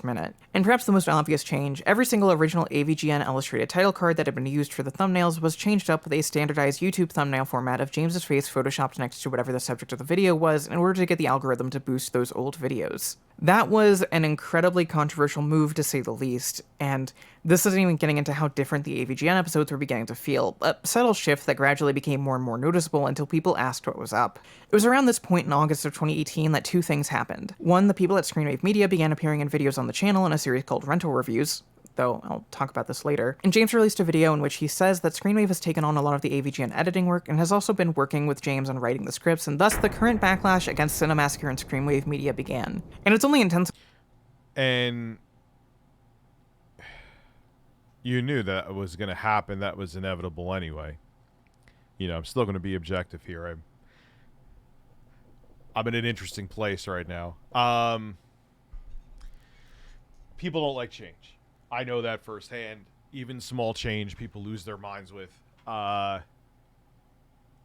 Minute. And perhaps the most obvious change, every single original AVGN illustrated title card that had been used for the thumbnails was changed up with a standardized YouTube thumbnail format of James's face photoshopped next to whatever the subject of the video was in order to get the algorithm to boost those old videos. That was an incredibly controversial move to say the least, and this isn't even getting into how different the AVGN episodes were beginning to feel, a subtle shift that gradually became more and more noticeable until people asked what was up. It was around this point in August of 2018 that two things happened. One, the people at Screenwave Media began appearing in videos on the channel in a series called Rental Reviews, though I'll talk about this later. And James released a video in which he says that Screenwave has taken on a lot of the AVGN editing work and has also been working with James on writing the scripts, and thus the current backlash against Cinemassacre and Screenwave Media began. And it's only intense. And you knew that was going to happen. That was inevitable anyway. You know, I'm still going to be objective here. I'm in an interesting place right now. People don't like change. I know that firsthand. Even small change, people lose their minds with.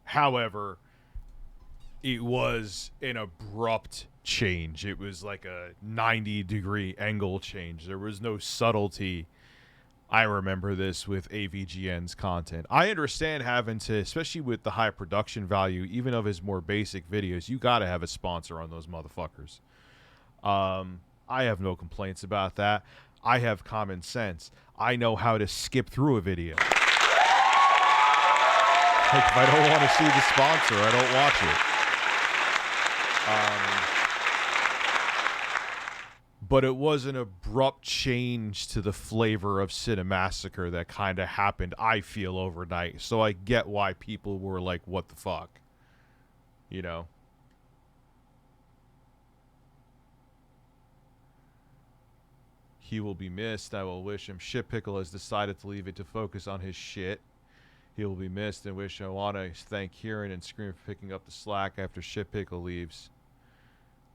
However, it was an abrupt change. It was like a 90-degree angle change. There was no subtlety. I remember this with AVGN's content. I understand having to, especially with the high production value, even of his more basic videos, you got to have a sponsor on those motherfuckers. I have no complaints about that. I have common sense. I know how to skip through a video. Like, if I don't want to see the sponsor, I don't watch it. But it was an abrupt change to the flavor of Cinemassacre that kind of happened, I feel, overnight. So I get why people were like, what the fuck? You know? He will be missed. I will wish him. Shit Pickle has decided to leave it to focus on his shit. He will be missed and wish I want to thank Kieran and Scream for picking up the slack after Shit Pickle leaves.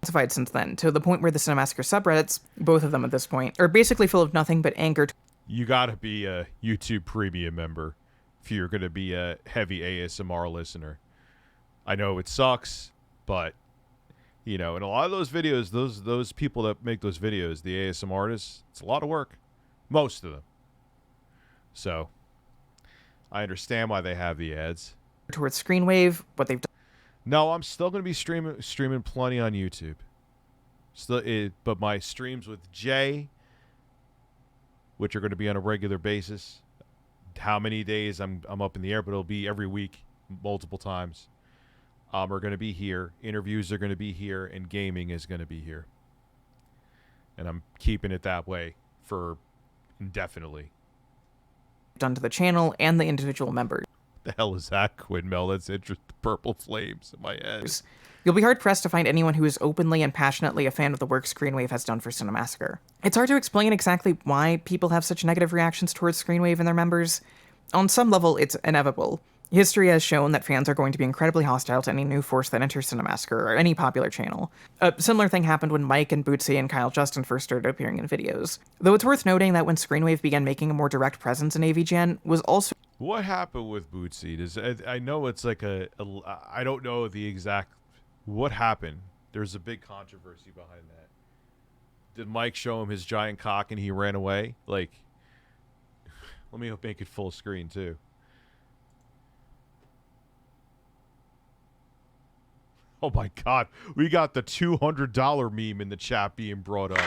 Since then, to the point where the Cinemassacre subreddits, both of them at this point, are basically full of nothing but anger. You gotta be a YouTube Premium member if you're gonna be a heavy ASMR listener. I know it sucks, but you know, in a lot of those videos, those people that make those videos, the ASMR artists, it's a lot of work. Most of them. So, I understand why they have the ads. Towards Screenwave, what they've done. No, I'm still going to be streaming plenty on YouTube. But my streams with Jay, which are going to be on a regular basis, how many days I'm up in the air, but it'll be every week, multiple times. Are going to be here. Interviews are going to be here, and gaming is going to be here. and I'm keeping it that way for indefinitely. Done to the channel and the individual members. The hell is that, Quinmel? That's interesting. Purple flames in my head. You'll be hard-pressed to find anyone who is openly and passionately a fan of the work Screenwave has done for Cinemassacre. It's hard to explain exactly why people have such negative reactions towards Screenwave and their members. On some level, it's inevitable. History has shown that fans are going to be incredibly hostile to any new force that enters Cinemassacre or any popular channel. A similar thing happened when Mike and Bootsy and Kyle Justin first started appearing in videos. Though it's worth noting that when Screenwave began making a more direct presence in AVGN was also... What happened with Bootsy? I know it's like I don't know the exact... What happened? There's a big controversy behind that. Did Mike show him his giant cock and he ran away? Like, let me make it full screen too. Oh my God, we got the $200 meme in the chat being brought up.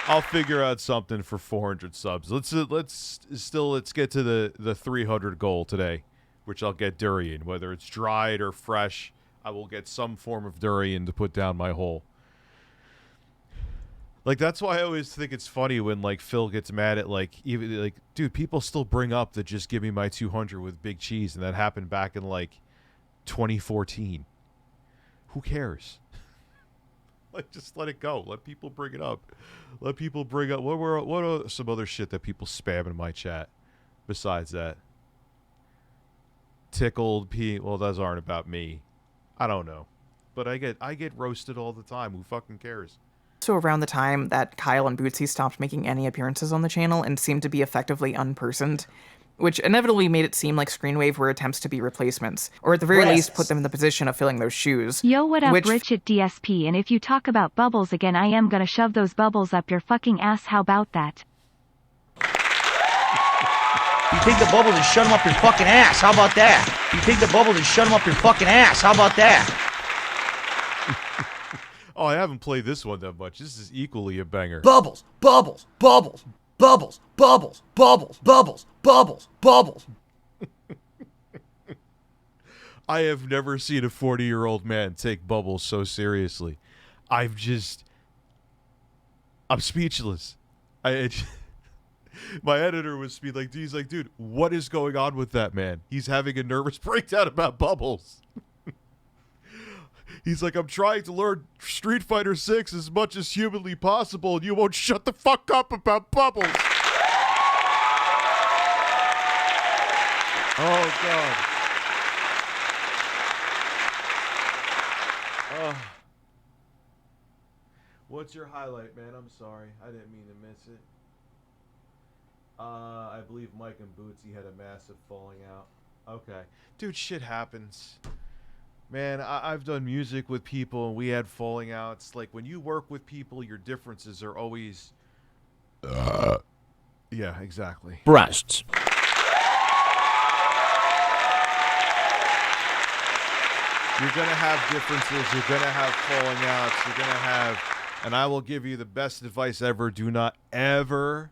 I'll figure out something for 400 subs. Let's get to the 300 goal today, which I'll get durian, whether it's dried or fresh. I will get some form of durian to put down my hole. Like, that's why I always think it's funny when, like, Phil gets mad at, like, even, like, dude, people still bring up that just give me my 200 with big cheese, and that happened back in, like, 2014. Who cares? Like, just let it go. Let people bring it up. Let people bring up, what are some other shit that people spam in my chat besides that? Tickled, well, those aren't about me. I don't know. But I get roasted all the time. Who fucking cares? So around the time that Kyle and Bootsy stopped making any appearances on the channel and seemed to be effectively unpersoned, which inevitably made it seem like Screenwave were attempts to be replacements, or at the very least put them in the position of filling those shoes. Yo, what up, Rich at DSP, and if you talk about bubbles again, I am gonna shove those bubbles up your fucking ass, how about that? You take the bubbles and shut them up your fucking ass, how about that? You take the bubbles and shut them up your fucking ass, how about that? Oh, I haven't played this one that much. This is equally a banger. Bubbles, bubbles, bubbles, bubbles, bubbles, bubbles, bubbles, bubbles, bubbles. I have never seen a 40-year-old man take bubbles so seriously. I'm speechless. My editor was like, he's like, dude, what is going on with that man? He's having a nervous breakdown about bubbles. He's like, I'm trying to learn Street Fighter 6 as much as humanly possible, and you won't shut the fuck up about bubbles. Oh, God. What's your highlight, man? I'm sorry. I didn't mean to miss it. I believe Mike and Bootsy had a massive falling out. Okay. Dude, shit happens. Man, I've done music with people, and we had falling outs. Like, when you work with people, your differences are always... Yeah, exactly. Breasts. You're going to have differences. You're going to have falling outs. You're going to have... And I will give you the best advice ever. Do not ever...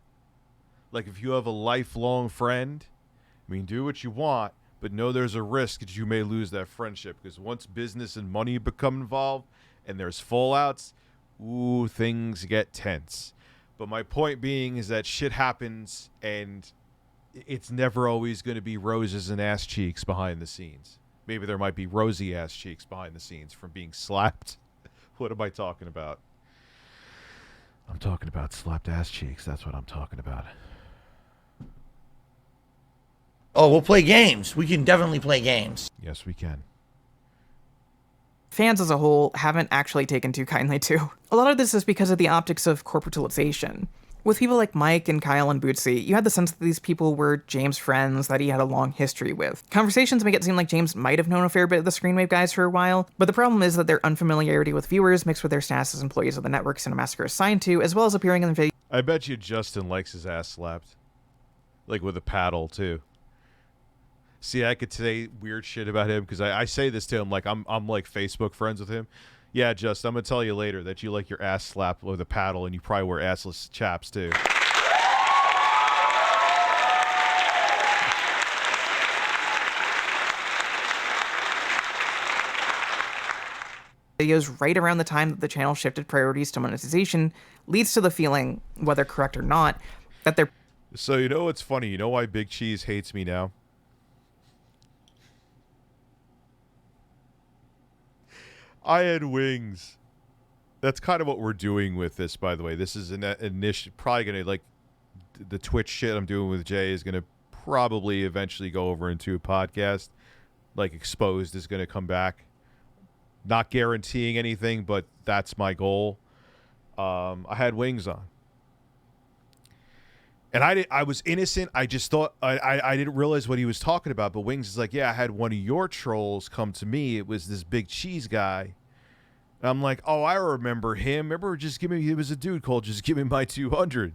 Like, if you have a lifelong friend, I mean, do what you want, but know there's a risk that you may lose that friendship, because once business and money become involved and there's fallouts, ooh, things get tense. But my point being is that shit happens, and it's never always going to be roses and ass cheeks behind the scenes. Maybe there might be rosy ass cheeks behind the scenes from being slapped. What am I talking about? I'm talking about slapped ass cheeks. That's what I'm talking about. Oh, we'll play games. We can definitely play games. Yes, we can. Fans as a whole haven't actually taken too kindly to. A lot of this is because of the optics of corporatalization. With people like Mike and Kyle and Bootsy, you had the sense that these people were James' friends that he had a long history with. Conversations make it seem like James might have known a fair bit of the Screenwave guys for a while, but the problem is that their unfamiliarity with viewers mixed with their status as employees of the network Cinemassacre is assigned to, as well as appearing in the video. I bet you Justin likes his ass slapped. Like with a paddle, too. See, I could say weird shit about him because I say this to him like I'm like Facebook friends with him. Yeah, Just, I'm going to tell you later that you like your ass slapped with a paddle, and you probably wear assless chaps, too. videos right around the time that the channel shifted priorities to monetization leads to the feeling, whether correct or not, that they're... So you know what's funny? You know why Big Cheese hates me now? I had wings. That's kind of what we're doing with this, by the way. This is an initial, probably going to, like, the Twitch shit I'm doing with Jay is going to probably eventually go over into a podcast. Like, Exposed is going to come back. Not guaranteeing anything, but that's my goal. I had wings on. And I was innocent. I just thought, I didn't realize what he was talking about. But Wings is like, yeah, I had one of your trolls come to me. It was this Big Cheese guy. And I'm like, oh, I remember him. Remember, it was a dude called Just Give Me My 200.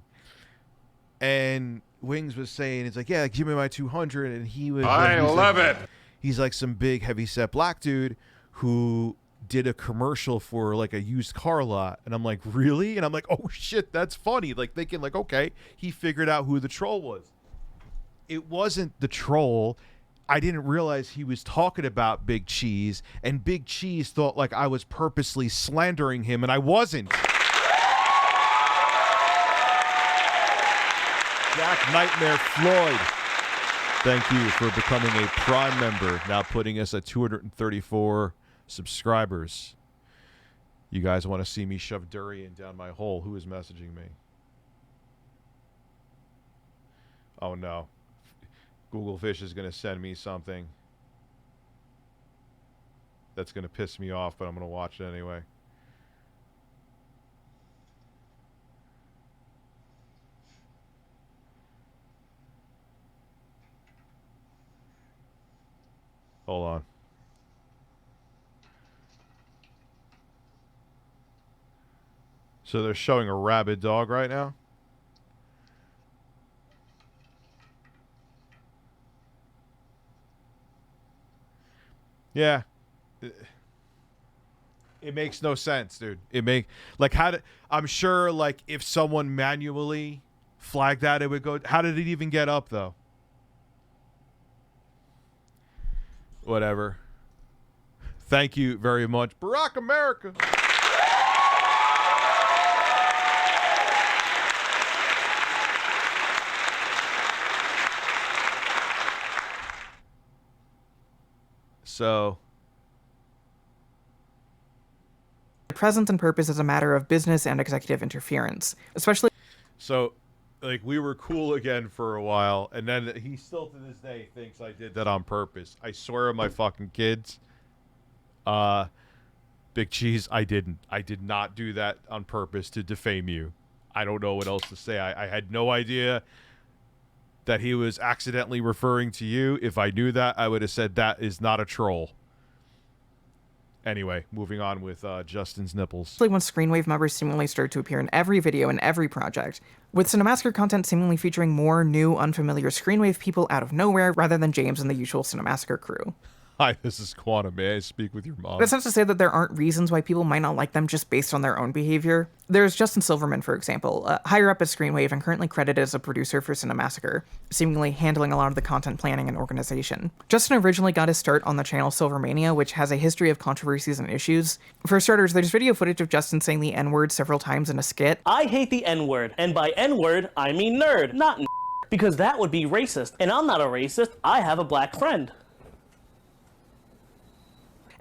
And Wings was saying, it's like, yeah, give me my 200. And he was... I love it. He's like some big heavyset black dude who did a commercial for like a used car lot. And I'm like, really? And I'm like, oh shit, that's funny. Like thinking like, okay, he figured out who the troll was. It wasn't the troll. I didn't realize he was talking about Big Cheese, and Big Cheese thought like I was purposely slandering him, and I wasn't. Jack Nightmare Floyd, thank you for becoming a Prime member, now putting us at 234 subscribers. You guys want to see me shove durian down my hole? Who is messaging me? Oh no. Google Fish is going to send me something that's going to piss me off, but I'm going to watch it anyway. Hold on. So they're showing a rabid dog right now? Yeah. It makes no sense, dude. I'm sure like if someone manually flagged that, it would go. How did it even get up though? Whatever. Thank you very much, Barack America. So presence and purpose is a matter of business and executive interference, especially... So, like, we were cool again for a while, and then he still to this day thinks I did that on purpose. I swear on my fucking kids. Big Cheese, I didn't. I did not do that on purpose to defame you. I don't know what else to say. I had no idea that he was accidentally referring to you. If I knew that, I would have said that is not a troll. Anyway, moving on with Justin's nipples. Once Screenwave members seemingly started to appear in every video and every project, with Cinemassacre content seemingly featuring more new, unfamiliar Screenwave people out of nowhere rather than James and the usual Cinemassacre crew. Hi, this is Quantum. May I speak with your mom? That's not to say that there aren't reasons why people might not like them just based on their own behavior. There's Justin Silverman, for example, higher up at Screenwave and currently credited as a producer for Cinemassacre, seemingly handling a lot of the content planning and organization. Justin originally got his start on the channel Silvermania, which has a history of controversies and issues. For starters, there's video footage of Justin saying the N-word several times in a skit. I hate the N-word, and by N-word, I mean nerd, not n***, because that would be racist, and I'm not a racist, I have a black friend.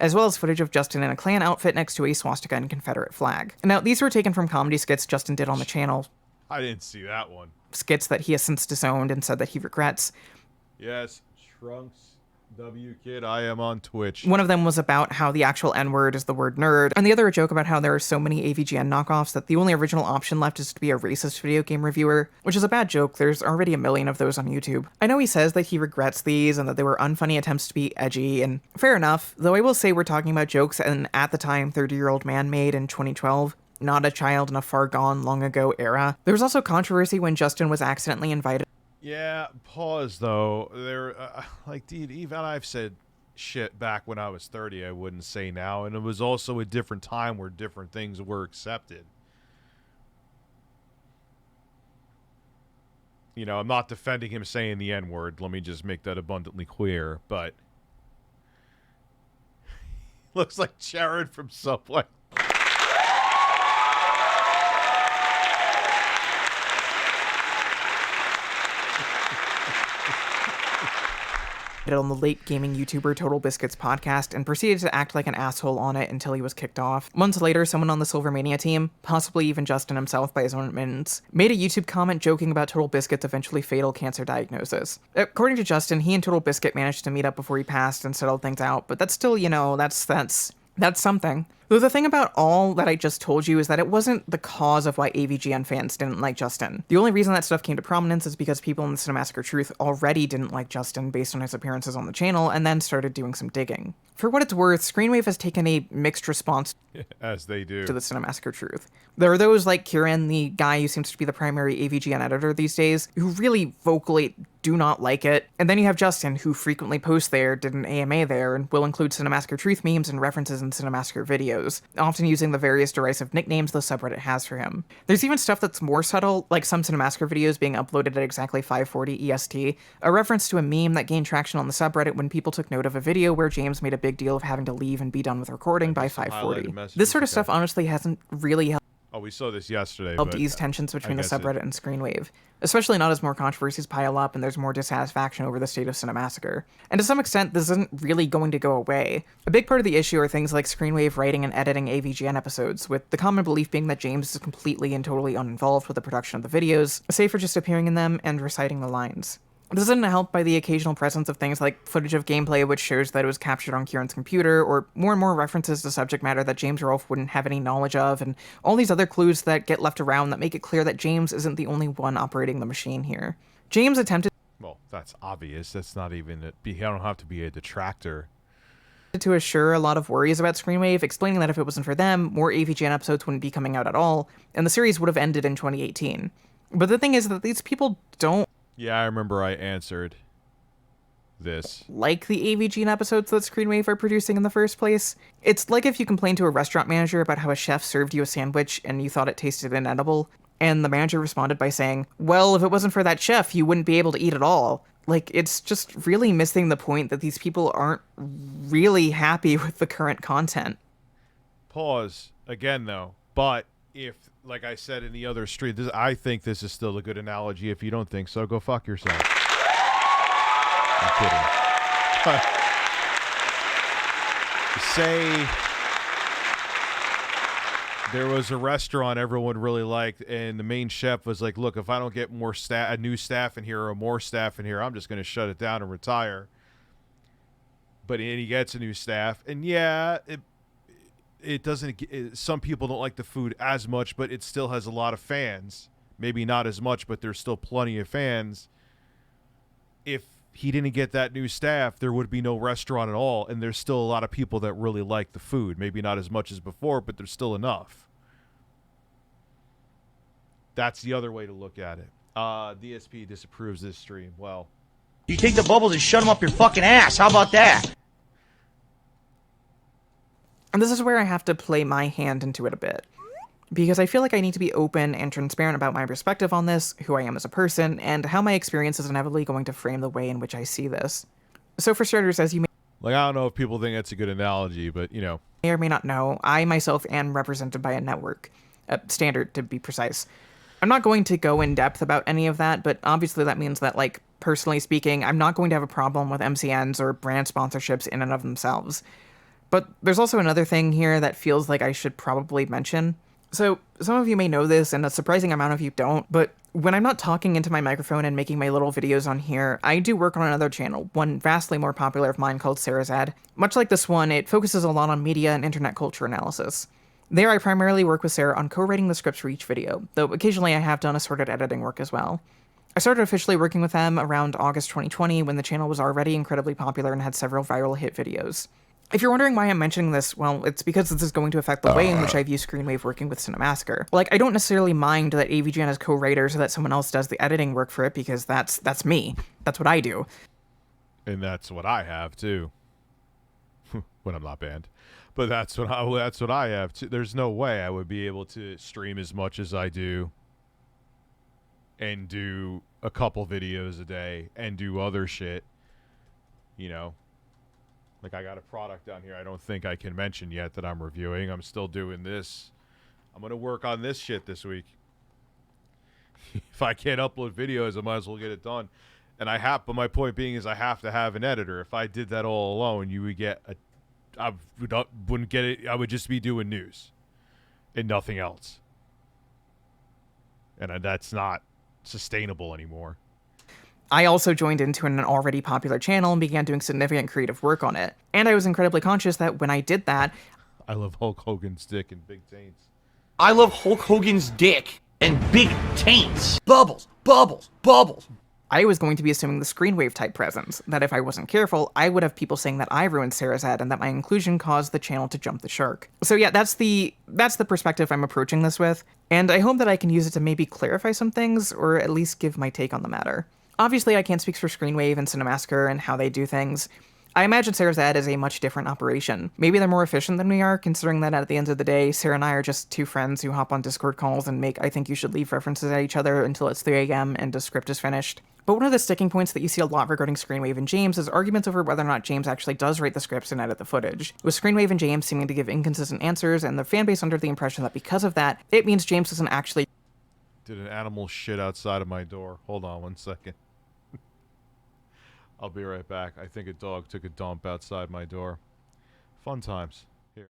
As well as footage of Justin in a Klan outfit next to a swastika and Confederate flag. Now, these were taken from comedy skits Justin did on the channel. I didn't see that one. Skits that he has since disowned and said that he regrets. Yes, Trunks W Kid, I am on Twitch. One of them was about how the actual N-word is the word nerd, and the other a joke about how there are so many AVGN knockoffs that the only original option left is to be a racist video game reviewer, which is a bad joke. There's already a million of those on YouTube. I know he says that he regrets these and that they were unfunny attempts to be edgy, and fair enough, though I will say we're talking about jokes an at the time 30-year-old man made in 2012. Not a child in a far gone, long ago era. There was also controversy when Justin was accidentally invited. Yeah, pause though. There, like, dude, even I've said shit back when I was 30 I wouldn't say now, and it was also a different time where different things were accepted. You know, I'm not defending him saying the N-word. Let me just make that abundantly clear, but Looks like Jared from Subway. On the late gaming YouTuber Total Biscuits podcast and proceeded to act like an asshole on it until he was kicked off. Months later, someone on the Silvermania team, possibly even Justin himself by his own admittance, made a YouTube comment joking about Total Biscuit's eventually fatal cancer diagnosis. According to Justin, he and Total Biscuit managed to meet up before he passed and settled things out, but that's still, you know, that's something. Though the thing about all that I just told you is that it wasn't the cause of why AVGN fans didn't like Justin. The only reason that stuff came to prominence is because people in the Cinemassacre Truth already didn't like Justin based on his appearances on the channel and then started doing some digging. For what it's worth, Screenwave has taken a mixed response as they do to the Cinemassacre Truth. There are those like Kieran, the guy who seems to be the primary AVGN editor these days, who really vocally do not like it. And then you have Justin, who frequently posts there, did an AMA there, and will include Cinemassacre Truth memes and references in Cinemassacre videos, often using the various derisive nicknames the subreddit has for him. There's even stuff that's more subtle, like some Cinemassacre videos being uploaded at exactly 5:40 EST, a reference to a meme that gained traction on the subreddit when people took note of a video where James made a big deal of having to leave and be done with recording by 5:40. This sort of stuff honestly hasn't really helped. Oh, we saw this yesterday. Helped ease tensions between the subreddit and Screenwave, especially not as more controversies pile up and there's more dissatisfaction over the state of Cinemassacre. And to some extent, this isn't really going to go away. A big part of the issue are things like Screenwave writing and editing AVGN episodes, with the common belief being that James is completely and totally uninvolved with the production of the videos, save for just appearing in them and reciting the lines. This isn't helped by the occasional presence of things like footage of gameplay which shows that it was captured on Kieran's computer, or more and more references to subject matter that James Rolfe wouldn't have any knowledge of, and all these other clues that get left around that make it clear that James isn't the only one operating the machine here. James attempted... Well, that's obvious. That's not even... I don't have to be a detractor. ...to assure a lot of worries about Screenwave, explaining that if it wasn't for them, more AVGN episodes wouldn't be coming out at all, and the series would have ended in 2018. But the thing is that these people don't... Yeah, I remember I answered this. Like the AVGN episodes that Screenwave are producing in the first place. It's like if you complained to a restaurant manager about how a chef served you a sandwich and you thought it tasted inedible, and the manager responded by saying, well, if it wasn't for that chef, you wouldn't be able to eat at all. Like, it's just really missing the point that these people aren't really happy with the current content. Pause. Again, though. But if... Like I said in the other stream, I think this is still a good analogy. If you don't think so, go fuck yourself. I'm kidding. But say there was a restaurant everyone really liked, and the main chef was like, look, if I don't get more a new staff in here or more staff in here, I'm just going to shut it down and retire. But he gets a new staff, and yeah, it doesn't, some people don't like the food as much, but it still has a lot of fans. Maybe not as much, but there's still plenty of fans. If he didn't get that new staff, there would be no restaurant at all, and there's still a lot of people that really like the food. Maybe not as much as before, but there's still enough. That's the other way to look at it. DSP disapproves this stream. Well, you take the bubbles and shut them up your fucking ass. How about that? And this is where I have to play my hand into it a bit, because I feel like I need to be open and transparent about my perspective on this, who I am as a person, and how my experience is inevitably going to frame the way in which I see this. So for starters, as you may... Like, I don't know if people think that's a good analogy, but, you know. May or may not know, I myself am represented by a network. Standard, to be precise. I'm not going to go in depth about any of that, but obviously that means that, like, personally speaking, I'm not going to have a problem with MCNs or brand sponsorships in and of themselves. But there's also another thing here that feels like I should probably mention. So, some of you may know this, and a surprising amount of you don't, but when I'm not talking into my microphone and making my little videos on here, I do work on another channel, one vastly more popular of mine called Sarah's Ad. Much like this one, it focuses a lot on media and internet culture analysis. There, I primarily work with Sarah on co-writing the scripts for each video, though occasionally I have done assorted editing work as well. I started officially working with them around August 2020 when the channel was already incredibly popular and had several viral hit videos. If you're wondering why I'm mentioning this, well, it's because this is going to affect the way in which I view Screenwave working with Cinemassacre. Like, I don't necessarily mind that AVGN has co-writers so that someone else does the editing work for it, because that's me. That's what I do. And that's what I have, too. When I'm not banned. But that's what I have, too. There's no way I would be able to stream as much as I do and do a couple videos a day and do other shit, you know. Like, I got a product down here I don't think I can mention yet that I'm reviewing. I'm still doing this. I'm going to work on this shit this week. If I can't upload videos, I might as well get it done. And but my point being is I have to have an editor. If I did that all alone, you would get wouldn't get it. I would just be doing news and nothing else. And that's not sustainable anymore. I also joined into an already popular channel and began doing significant creative work on it. And I was incredibly conscious that when I did that, I love Hulk Hogan's dick and big taints. I love Hulk Hogan's dick and big taints. Bubbles, bubbles, bubbles. I was going to be assuming the screenwave type presence, that if I wasn't careful, I would have people saying that I ruined Sarah's ad and that my inclusion caused the channel to jump the shark. So yeah, that's the perspective I'm approaching this with, and I hope that I can use it to maybe clarify some things, or at least give my take on the matter. Obviously, I can't speak for Screenwave and Cinemassacre and how they do things. I imagine Sarah's ad is a much different operation. Maybe they're more efficient than we are, considering that at the end of the day, Sarah and I are just two friends who hop on Discord calls and make I think you should leave references at each other until it's 3 a.m. and the script is finished. But one of the sticking points that you see a lot regarding Screenwave and James is arguments over whether or not James actually does write the scripts and edit the footage, with Screenwave and James seeming to give inconsistent answers, and the fanbase under the impression that because of that, it means James doesn't actually— Did an animal shit outside of my door. Hold on 1 second. I'll be right back. I think a dog took a dump outside my door. Fun times. Here.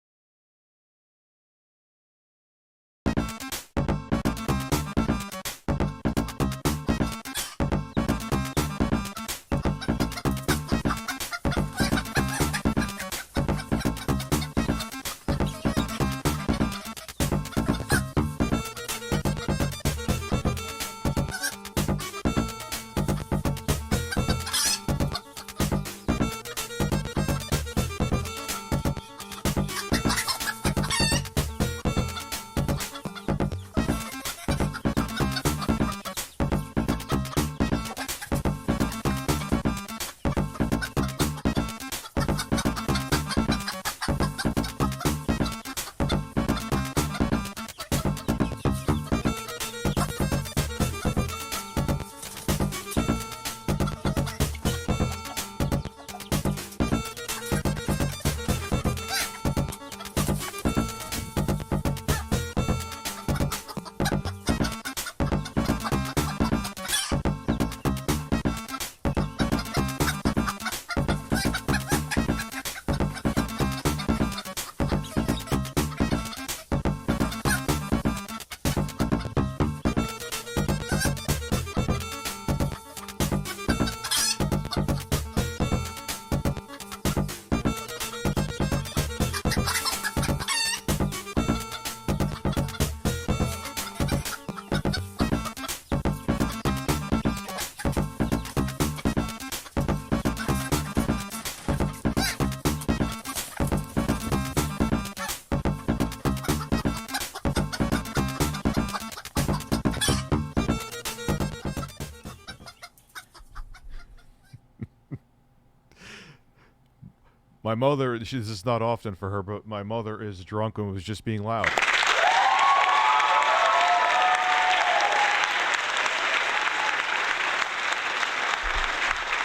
My mother, this is not often for her, but my mother is drunk and was just being loud.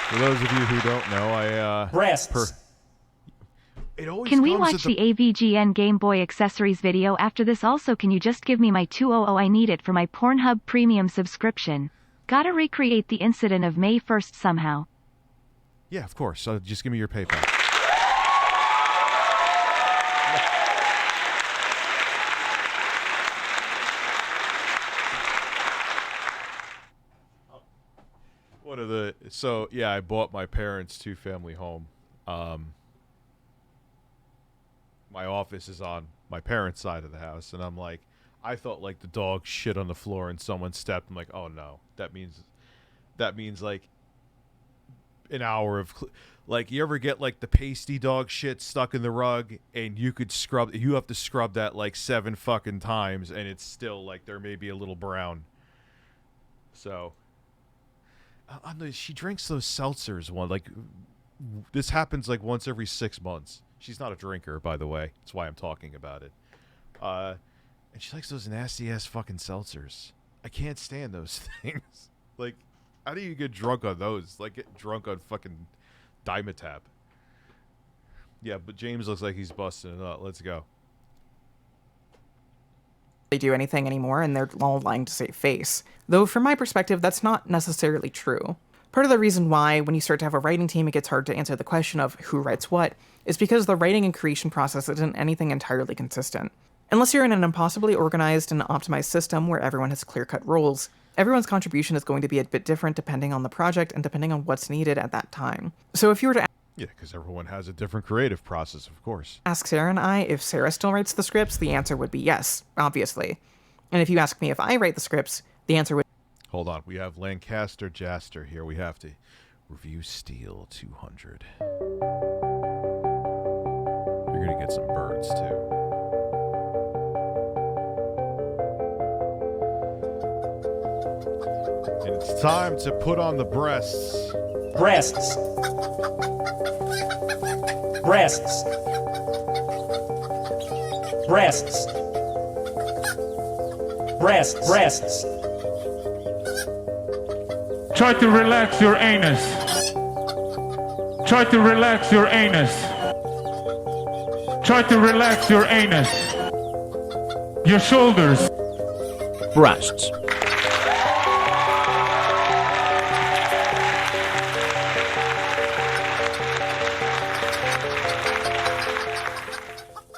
For those of you who don't know, Breasts. It always Can we comes watch at the AVGN Game Boy accessories video after this? Also, can you just give me my 200? I need it for my Pornhub premium subscription. Gotta recreate the incident of May 1st somehow. Yeah, of course. So just give me your PayPal. So yeah, I bought my parents' two-family home. My office is on my parents' side of the house, and I'm like, I thought like the dog shit on the floor and someone stepped. I'm like, oh no, that means like an hour of like, you ever get like the pasty dog shit stuck in the rug and you have to scrub that like 7 fucking times and it's still like there may be a little brown. So she drinks those seltzers this happens like once every 6 months. She's not a drinker, by the way. That's why I'm talking about it. And she likes those nasty ass fucking seltzers. I can't stand those things. Like, how do you get drunk on those? Like, get drunk on fucking Dimetab. Yeah, but James looks like he's busting it up. Let's go. They do anything anymore, and they're all lying to save face. Though from my perspective, that's not necessarily true. Part of the reason why, when you start to have a writing team, it gets hard to answer the question of who writes what, is because the writing and creation process isn't anything entirely consistent. Unless you're in an impossibly organized and optimized system where everyone has clear-cut roles, everyone's contribution is going to be a bit different depending on the project and depending on what's needed at that time. So if you were to Yeah, because everyone has a different creative process, of course. ask Sarah and I if Sarah still writes the scripts, the answer would be yes, obviously. And if you ask me if I write the scripts, the answer would... Hold on, we have Lancaster Jaster here. We have to review Steel 200. You're gonna get some birds too. And it's time to put on the breasts. Breasts. Breasts. Breasts. Breasts. Breasts. Try to relax your anus. Try to relax your anus. Try to relax your anus. Your shoulders. Breasts.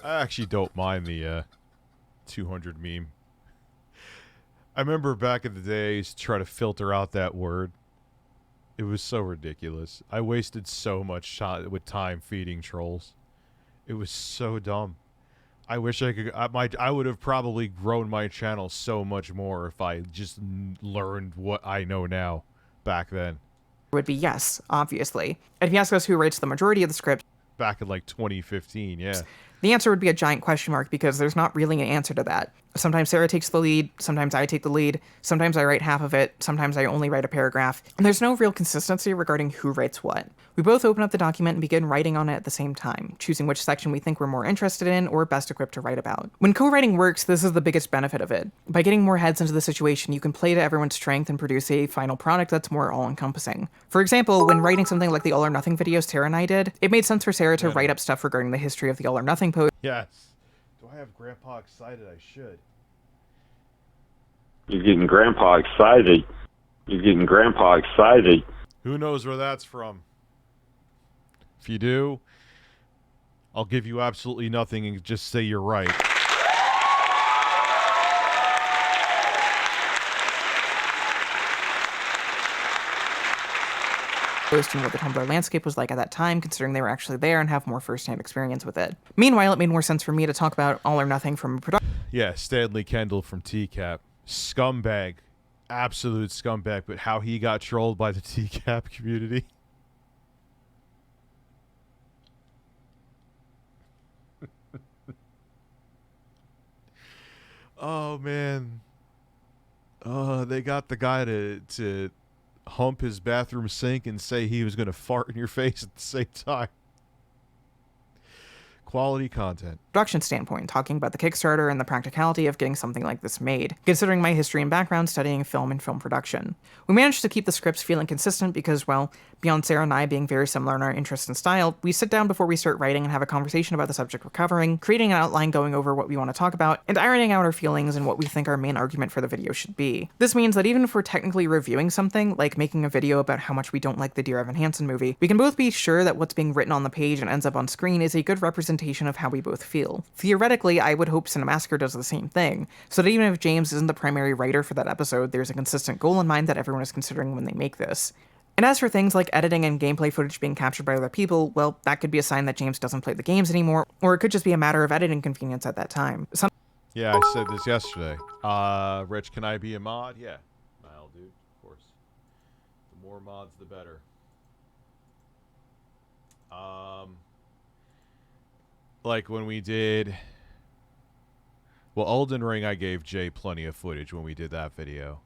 I actually don't mind the 200 meme. I remember back in the days trying to filter out that word. It was so ridiculous. I wasted so much time feeding trolls. It was so dumb. I wish I could. I would have probably grown my channel so much more if I just learned what I know now back then. would be yes, obviously. And if you ask us who writes the majority of the script, back in like 2015, yeah. The answer would be a giant question mark because there's not really an answer to that. Sometimes Sarah takes the lead, sometimes I take the lead, sometimes I write half of it, sometimes I only write a paragraph, and there's no real consistency regarding who writes what. We both open up the document and begin writing on it at the same time, choosing which section we think we're more interested in or best equipped to write about. When co-writing works, this is the biggest benefit of it. By getting more heads into the situation, you can play to everyone's strength and produce a final product that's more all-encompassing. For example, when writing something like the All or Nothing videos Sarah and I did, it made sense for Sarah to write up stuff regarding the history of the All or Nothing pose. Yes. Do I have Grandpa excited? I should. You're getting Grandpa excited. You're getting Grandpa excited. Who knows where that's from? If you do, I'll give you absolutely nothing and just say you're right. And what the Tumblr landscape was like at that time, considering they were actually there and have more first-hand experience with it. Meanwhile, it made more sense for me to talk about All or Nothing from a production. Yeah, Stanley Kendall from TCAP. Scumbag. Absolute scumbag, but how he got trolled by the TCAP community. Oh, man. They got the guy to hump his bathroom sink and say he was going to fart in your face at the same time. Quality content. Production standpoint, talking about the Kickstarter and the practicality of getting something like this made, considering my history and background studying film and film production. We managed to keep the scripts feeling consistent because, well, beyond Sarah and I being very similar in our interests and style, we sit down before we start writing and have a conversation about the subject we're covering, creating an outline going over what we want to talk about, and ironing out our feelings and what we think our main argument for the video should be. This means that even if we're technically reviewing something, like making a video about how much we don't like the Dear Evan Hansen movie, we can both be sure that what's being written on the page and ends up on screen is a good representation of how we both feel. Theoretically, I would hope Cinemassacre does the same thing, so that even if James isn't the primary writer for that episode, there's a consistent goal in mind that everyone is considering when they make this. And as for things like editing and gameplay footage being captured by other people, well, that could be a sign that James doesn't play the games anymore, or it could just be a matter of editing convenience at that time. Yeah, I said this yesterday. Rich, can I be a mod? Yeah. I'll do, of course. The more mods, the better. Like when we did... Well, Elden Ring, I gave Jay plenty of footage when we did that video.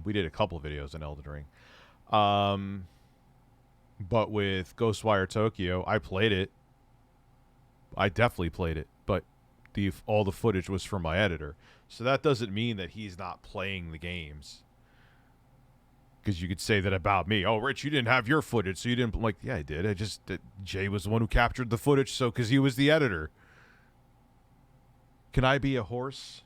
We did a couple videos in Elden Ring. But with Ghostwire Tokyo, I played it. I definitely played it, but all the footage was from my editor. So that doesn't mean that he's not playing the games. Because you could say that about me. Oh, Rich, you didn't have your footage, so you didn't. I'm like, yeah, I did. Jay was the one who captured the footage, so because he was the editor. Can I be a horse?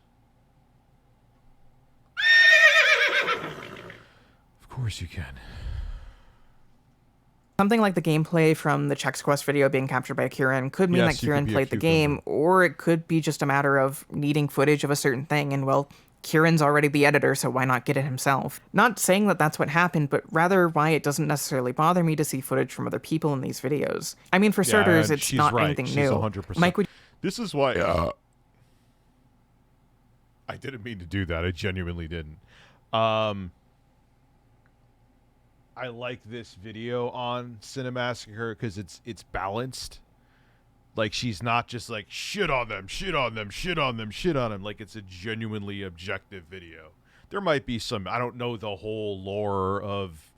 Of course you can. Something like the gameplay from the Chex Quest video being captured by Kieran could mean Yes, that you could Kieran be a played the cucumber. game, or it could be just a matter of needing footage of a certain thing, and well, Kieran's already the editor, so why not get it himself? Not saying that that's what happened, but rather why it doesn't necessarily bother me to see footage from other people in these videos. I mean, for starters, and it's she's not right. anything She's new. 100%. Mike, would This is why. I didn't mean to do that. I genuinely didn't. I like this video on Cinemassacre because it's balanced. Like, she's not just like shit on them, shit on them, shit on them, shit on them. Like, it's a genuinely objective video. There might be some, I don't know the whole lore of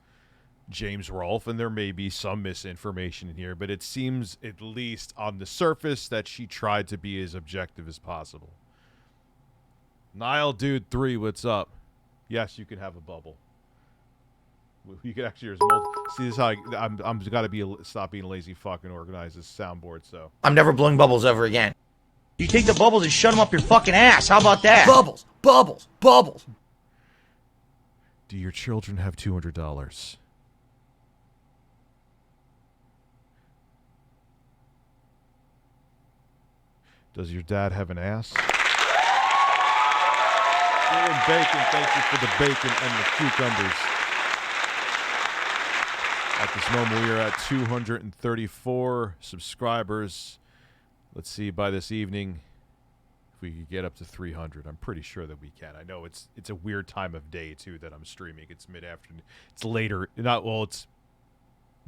James Rolfe, and there may be some misinformation in here, but it seems, at least on the surface, that she tried to be as objective as possible. Nile Dude 3, what's up? Yes, you can have a bubble. You can actually, see, this is how I'm gotta stop being a lazy fuck and organize this soundboard, so. I'm never blowing bubbles ever again. You take the bubbles and shut them up your fucking ass. How about that? Bubbles, bubbles, bubbles. Do your children have $200? Does your dad have an ass? Dylan Bacon, thank you for the bacon and the cucumbers. At this moment, we are at 234 subscribers. Let's see by this evening if we could get up to 300. I'm pretty sure that we can. I know it's a weird time of day too that I'm streaming. It's mid-afternoon. It's later. It's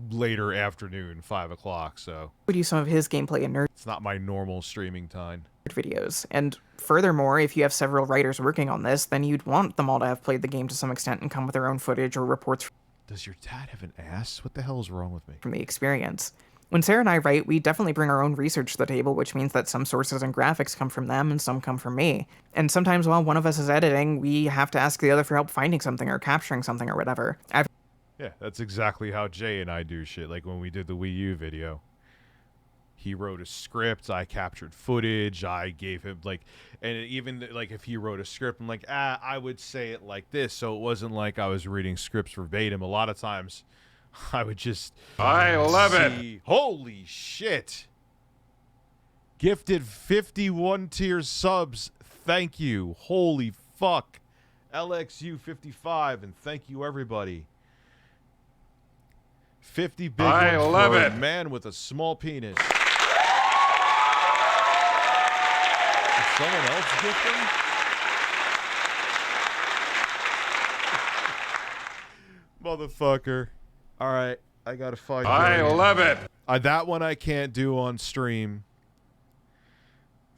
later afternoon, 5 o'clock. So would use some of his gameplay and nerd it's not my normal streaming time. videos. And furthermore, if you have several writers working on this, then you'd want them all to have played the game to some extent and come with their own footage or reports Does your dad have an ass? What the hell is wrong with me? from the experience. When Sarah and I write, we definitely bring our own research to the table, which means that some sources and graphics come from them and some come from me. And sometimes while one of us is editing, we have to ask the other for help finding something or capturing something or whatever. Yeah, that's exactly how Jay and I do shit. Like when we did the Wii U video. He wrote a script, I captured footage, I gave him and even like if he wrote a script, I'm like, I would say it like this. So it wasn't like I was reading scripts verbatim. A lot of times I would just I love it. Holy shit. Gifted 51 tier subs. Thank you. Holy fuck. LXU55, and thank you everybody. 50 big I ones love for it. a man with a small penis. Someone else gifting? Motherfucker. Alright, I gotta find I love it. that one I can't do on stream.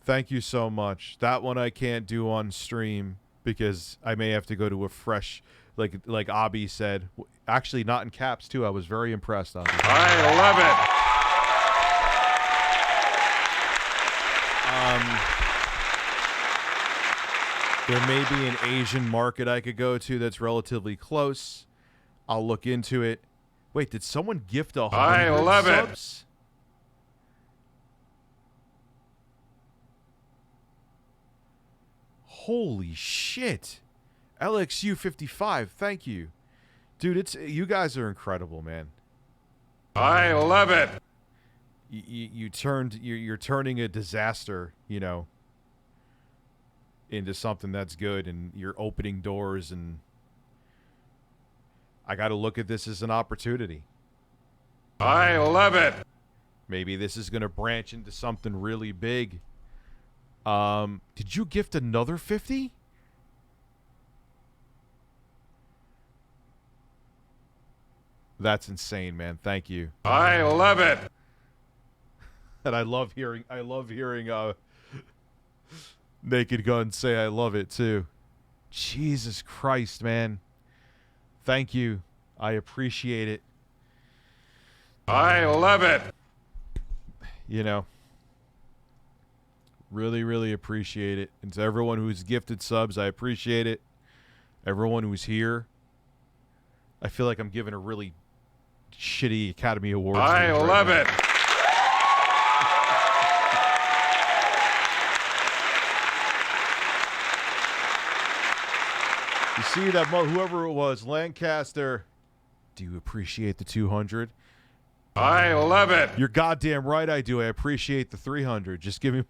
Thank you so much. That one I can't do on stream because I may have to go to a fresh, like Abby said. Actually, not in caps, too. I was very impressed, Abby. I love it. There may be an Asian market I could go to that's relatively close. I'll look into it. Wait, did someone gift 100 I love it. subs? Holy shit. LXU55, thank you. Dude, you guys are incredible, man. I love it. You're turning a disaster, into something that's good, and you're opening doors, and I got to look at this as an opportunity. I love it. Maybe this is going to branch into something really big. Did you gift another 50? That's insane, man. Thank you. I love it. And I love hearing Naked Gun say I love it too. Jesus Christ, man. Thank you. I appreciate it. I love it. Really, really appreciate it. And to everyone who's gifted subs, I appreciate it. Everyone who's here, I feel like I'm giving a really shitty Academy Awards. I love it. You see that, whoever it was, Lancaster, do you appreciate the 200? I love it. You're goddamn right I do. I appreciate the 300. Just give me...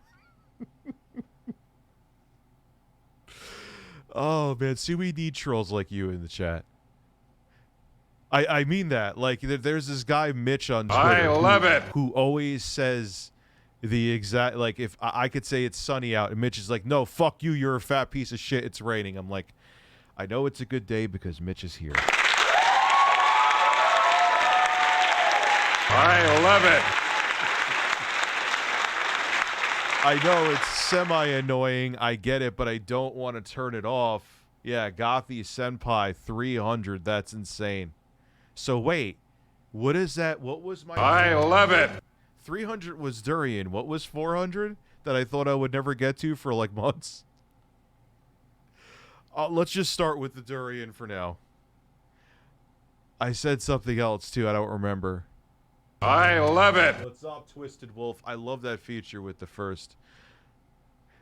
Oh, man. See, we need trolls like you in the chat. I mean that. Like, there's this guy, Mitch, on Twitter. I love it. Who always says the exact... Like, if I could say it's sunny out, and Mitch is like, no, fuck you. You're a fat piece of shit. It's raining. I'm like, I know it's a good day because Mitch is here. I love it. I know it's semi-annoying. I get it, but I don't want to turn it off. Yeah, Gothy Senpai 300. That's insane. So wait, what is that? What was my... I love it. 300 was Durian. What was 400 that I thought I would never get to for like months? Let's just start with the Durian for now. I said something else too. I don't remember. I love it. What's up, Twisted Wolf? I love that feature with the first.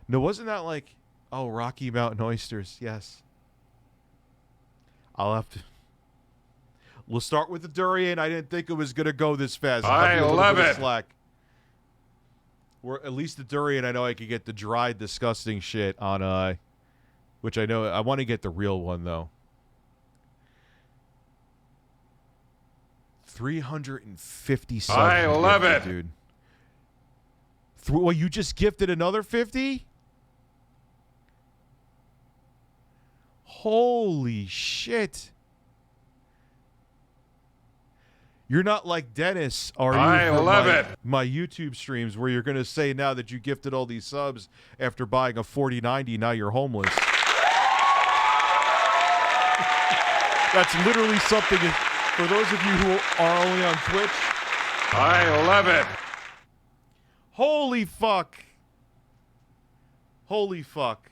No, wasn't that like... Oh, Rocky Mountain Oysters. Yes. I'll have to... We'll start with the Durian. I didn't think it was going to go this fast. I love it. Slack. Or at least the Durian, I know I could get the dried, disgusting shit on... Which I know... I want to get the real one, though. 350 subs. I love it, dude. Well, you just gifted another 50? Holy shit. You're not like Dennis, are you? I love it. My YouTube streams where you're going to say now that you gifted all these subs after buying a 4090, now you're homeless. That's literally something... For those of you who are only on Twitch. I love it. Holy fuck. Holy fuck.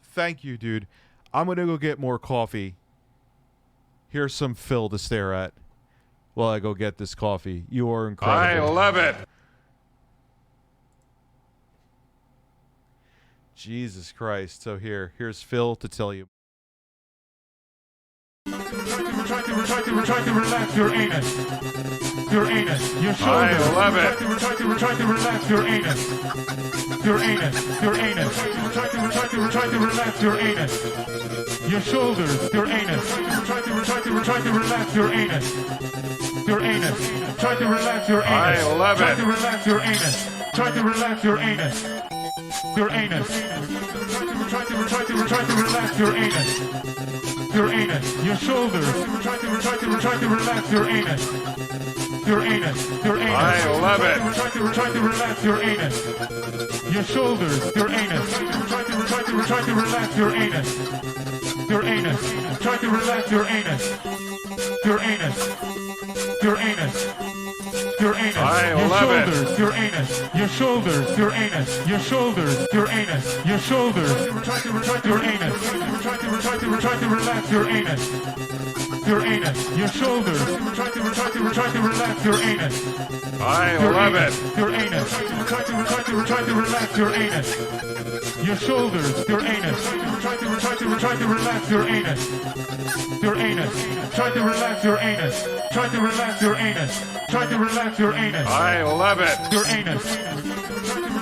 Thank you, dude. I'm going to go get more coffee. Here's some Phil to stare at while I go get this coffee. You are incredible. I love it. Jesus Christ. So here's Phil to tell you. Try to relax your anus. Your anus. Your shoulders. I love it. Try to relax your anus. Your anus. Your anus. Try to relax your anus. Your shoulders. Your anus. Try to relax your anus. Your anus. Try to relax your anus. I love Try it. to relax your anus. Try to relax your anus. Your anus. Try to relax your anus. Your anus, your shoulders. Try to relax your anus. Your anus, your anus. I love it. Try to relax your anus. Your shoulders, your anus. Try to relax your anus. Your anus. Try to relax your anus. Your anus. Your anus. Your anus, I your love it. shoulders, your anus, your shoulders, your anus, your shoulders, your anus, your shoulders. Try to your anus. Try to relax your anus. Your anus, your shoulders. Try to relax your anus. I love it. Your anus. Try to relax your anus. Your shoulders, your anus. Try to relax your anus. Your anus. Try to relax your anus. Try to relax your anus. Try to relax your anus. I love it. Your anus.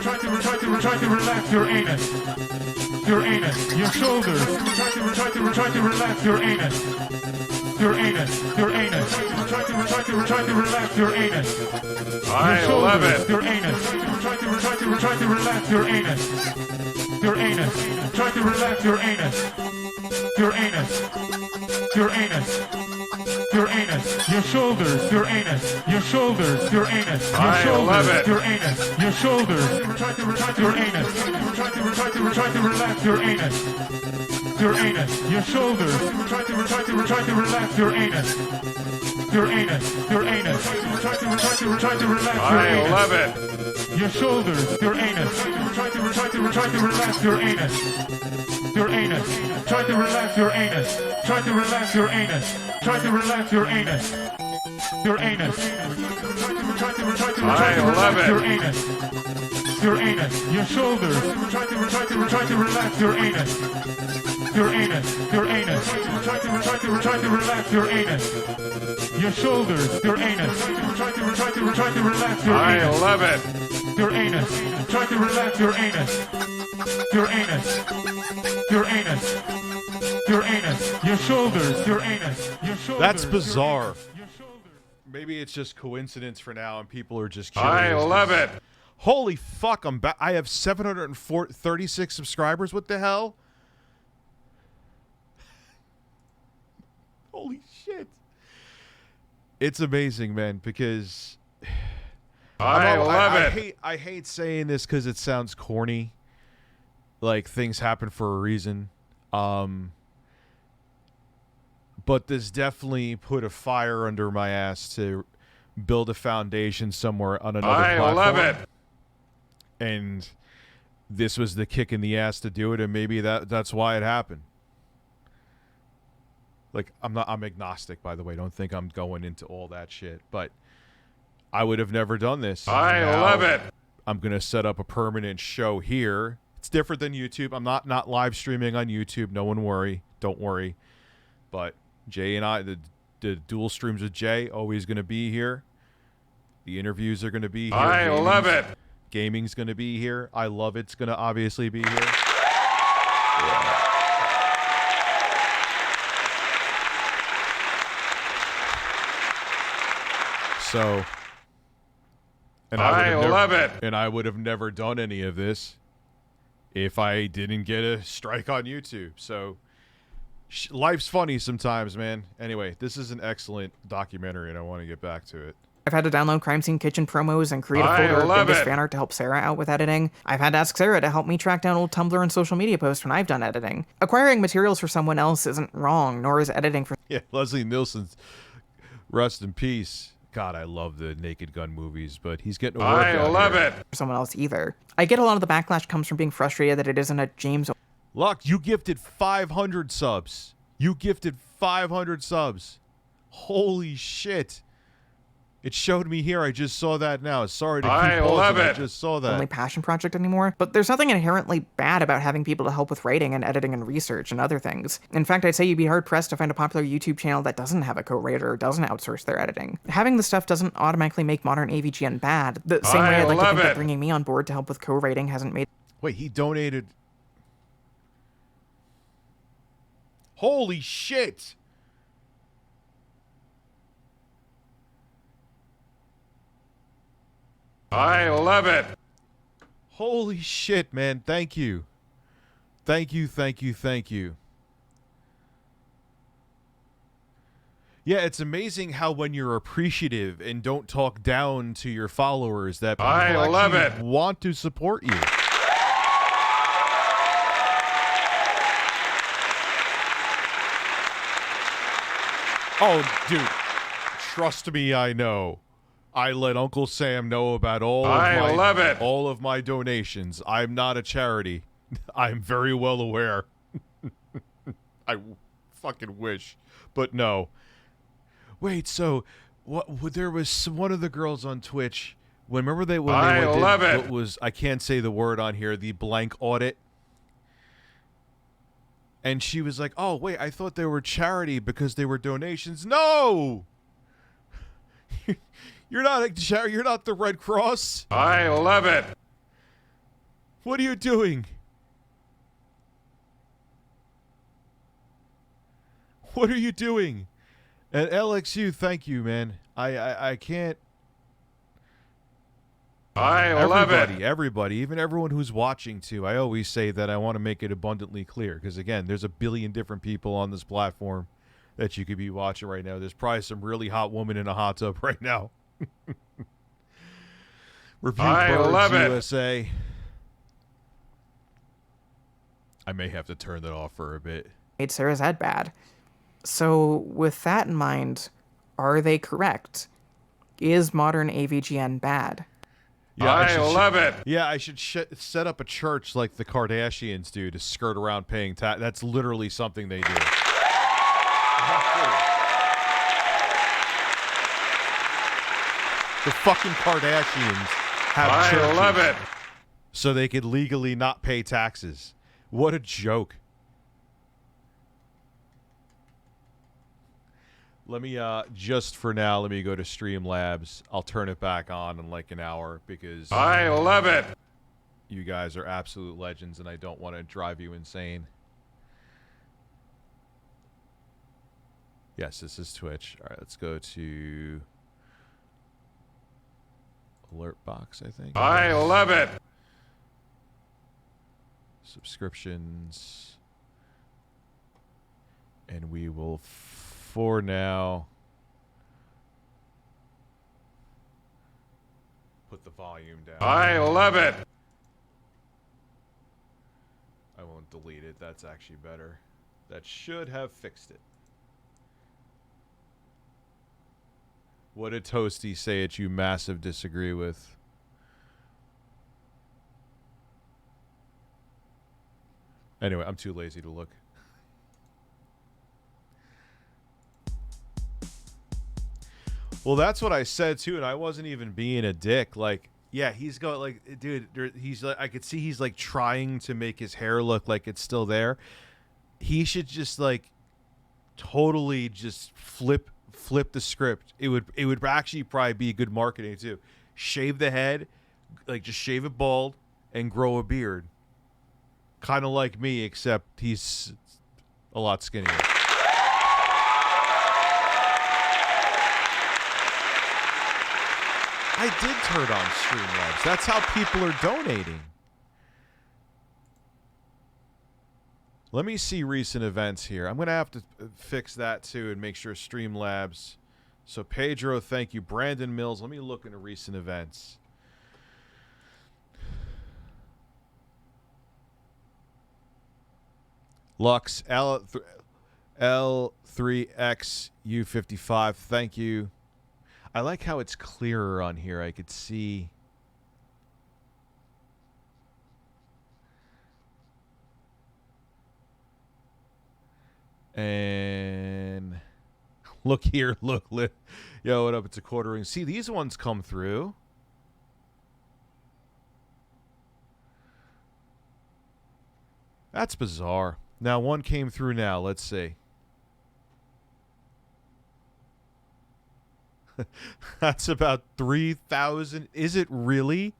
Try to relax your anus. Your anus. Your shoulders. Try to relax your anus. Your anus. Your anus. Try to relax your anus. I love it. Your anus. Try to relax your anus. Your anus. Try to relax your anus. Your anus. Your anus. Your anus, your shoulders, your anus, your shoulders, your anus, your I love shoulders, it. your anus, your shoulders. Try to relax your anus. Try to relax your anus. Your anus, your shoulders. Try to relax your anus. Your anus, your anus. Try to relax your I anus. love it. Your shoulders, your anus. Try to relax your anus. your anus. Try to relax your anus. Try to relax your anus. Try to relax your anus. Your anus. Try to relax your anus. Your anus. Your shoulders. Try to relax your anus. Your anus. Your anus. Try to relax your anus. Your shoulders. Your anus. Try to relax your anus. I love it. Your anus. Try to relax your anus. Your anus. Your anus. Your anus. Your shoulders. Your anus. Your shoulders. That's bizarre. Maybe it's just coincidence for now and people are just curious. I love it. Holy fuck, I'm back. I have 736 subscribers. What the hell? Holy shit. It's amazing, man, because I love it. I hate saying this because it sounds corny. Like, things happen for a reason. But this definitely put a fire under my ass to build a foundation somewhere on another platform. I love it. And this was the kick in the ass to do it, and maybe that's why it happened. Like, I'm agnostic, by the way. Don't think I'm going into all that shit. But I would have never done this. I love it. I'm going to set up a permanent show here. It's different than YouTube. I'm not live streaming on YouTube. No one worry. Don't worry. But Jay and I, the dual streams with Jay, always going to be here. The interviews are going to be here. I love it. Gaming's going to be here. I love it's going to obviously be here. So, and I love it. And I would have never done any of this if I didn't get a strike on YouTube. So, life's funny sometimes, man. Anyway, this is an excellent documentary, and I want to get back to it. I've had to download Crime Scene Kitchen promos and create a folder of Vegas fan art to help Sarah out with editing. I've had to ask Sarah to help me track down old Tumblr and social media posts when I've done editing. Acquiring materials for someone else isn't wrong, nor is editing for... Yeah, Leslie Nielsen's rest in peace. God, I love the Naked Gun movies, but he's getting a workout I love here. it. For someone else either. I get a lot of the backlash comes from being frustrated that it isn't a James... Look, you gifted 500 subs. You gifted 500 subs. Holy shit. It showed me here. I just saw that now. Sorry to keep pausing. love it. I just saw that. Only passion project anymore, but there's nothing inherently bad about having people to help with writing and editing and research and other things. In fact, I'd say you'd be hard-pressed to find a popular YouTube channel that doesn't have a co-writer or doesn't outsource their editing. Having the stuff doesn't automatically make modern AVGN bad, the same way I'd like to think that bringing me on board to help with co-writing hasn't made... Wait, he donated... Holy shit! I love it. Holy shit, man. Thank you. Thank you, thank you, thank you. Yeah, it's amazing how when you're appreciative and don't talk down to your followers that people actually want to support you. Oh, dude. Trust me, I know. I let Uncle Sam know about all of my donations. I'm not a charity. I'm very well aware. I fucking wish. But no. Wait, so what there was one of the girls on Twitch when remember they what was I can't say the word on here, the blank audit. And she was like, "Oh, wait, I thought they were charity because they were donations." No. You're not a charity. You're not the Red Cross. I love it. What are you doing? What are you doing? And LXU, thank you, man. I can't. I love it. Everybody, even everyone who's watching too. I always say that I want to make it abundantly clear because again, there's a billion different people on this platform that you could be watching right now. There's probably some really hot woman in a hot tub right now. ReviewTechUSA. I may have to turn that off for a bit. Made Sarah's head bad. So with that in mind, are they correct? Is modern AVGN bad? Yeah, I love it. Yeah, I should set up a church like the Kardashians do to skirt around paying tax. That's literally something they do. The fucking Kardashians have churches. I love it. So they could legally not pay taxes. What a joke. Let me, just for now, let me go to Streamlabs. I'll turn it back on in like an hour because... I love it. You guys are absolute legends and I don't want to drive you insane. Yes, this is Twitch. All right, let's go to... Alert box, I think. I love it. Subscriptions. And we will... For now, put the volume down. I love it. I won't delete it. That's actually better. That should have fixed it. What did Toasty say that you massive disagree with? Anyway, I'm too lazy to look. Well, that's what I said too, and I wasn't even being a dick. Like, yeah, he's got like, dude, he's like, I could see he's like trying to make his hair look like it's still there. He should just like totally just flip the script. It would actually probably be good marketing too. Shave the head, like just shave it bald and grow a beard. Kind of like me, except he's a lot skinnier. I did turn on Streamlabs. That's how people are donating. Let me see recent events here. I'm going to have to fix that too and make sure Streamlabs. So Pedro, thank you. Brandon Mills. Let me look into recent events. Lux L3XU55. Thank you. I like how it's clearer on here. I could see. And look here. Look. Yo, what up? It's a quartering. See, these ones come through. That's bizarre. Now, one came through now. Let's see. That's about 3,000. Is it really?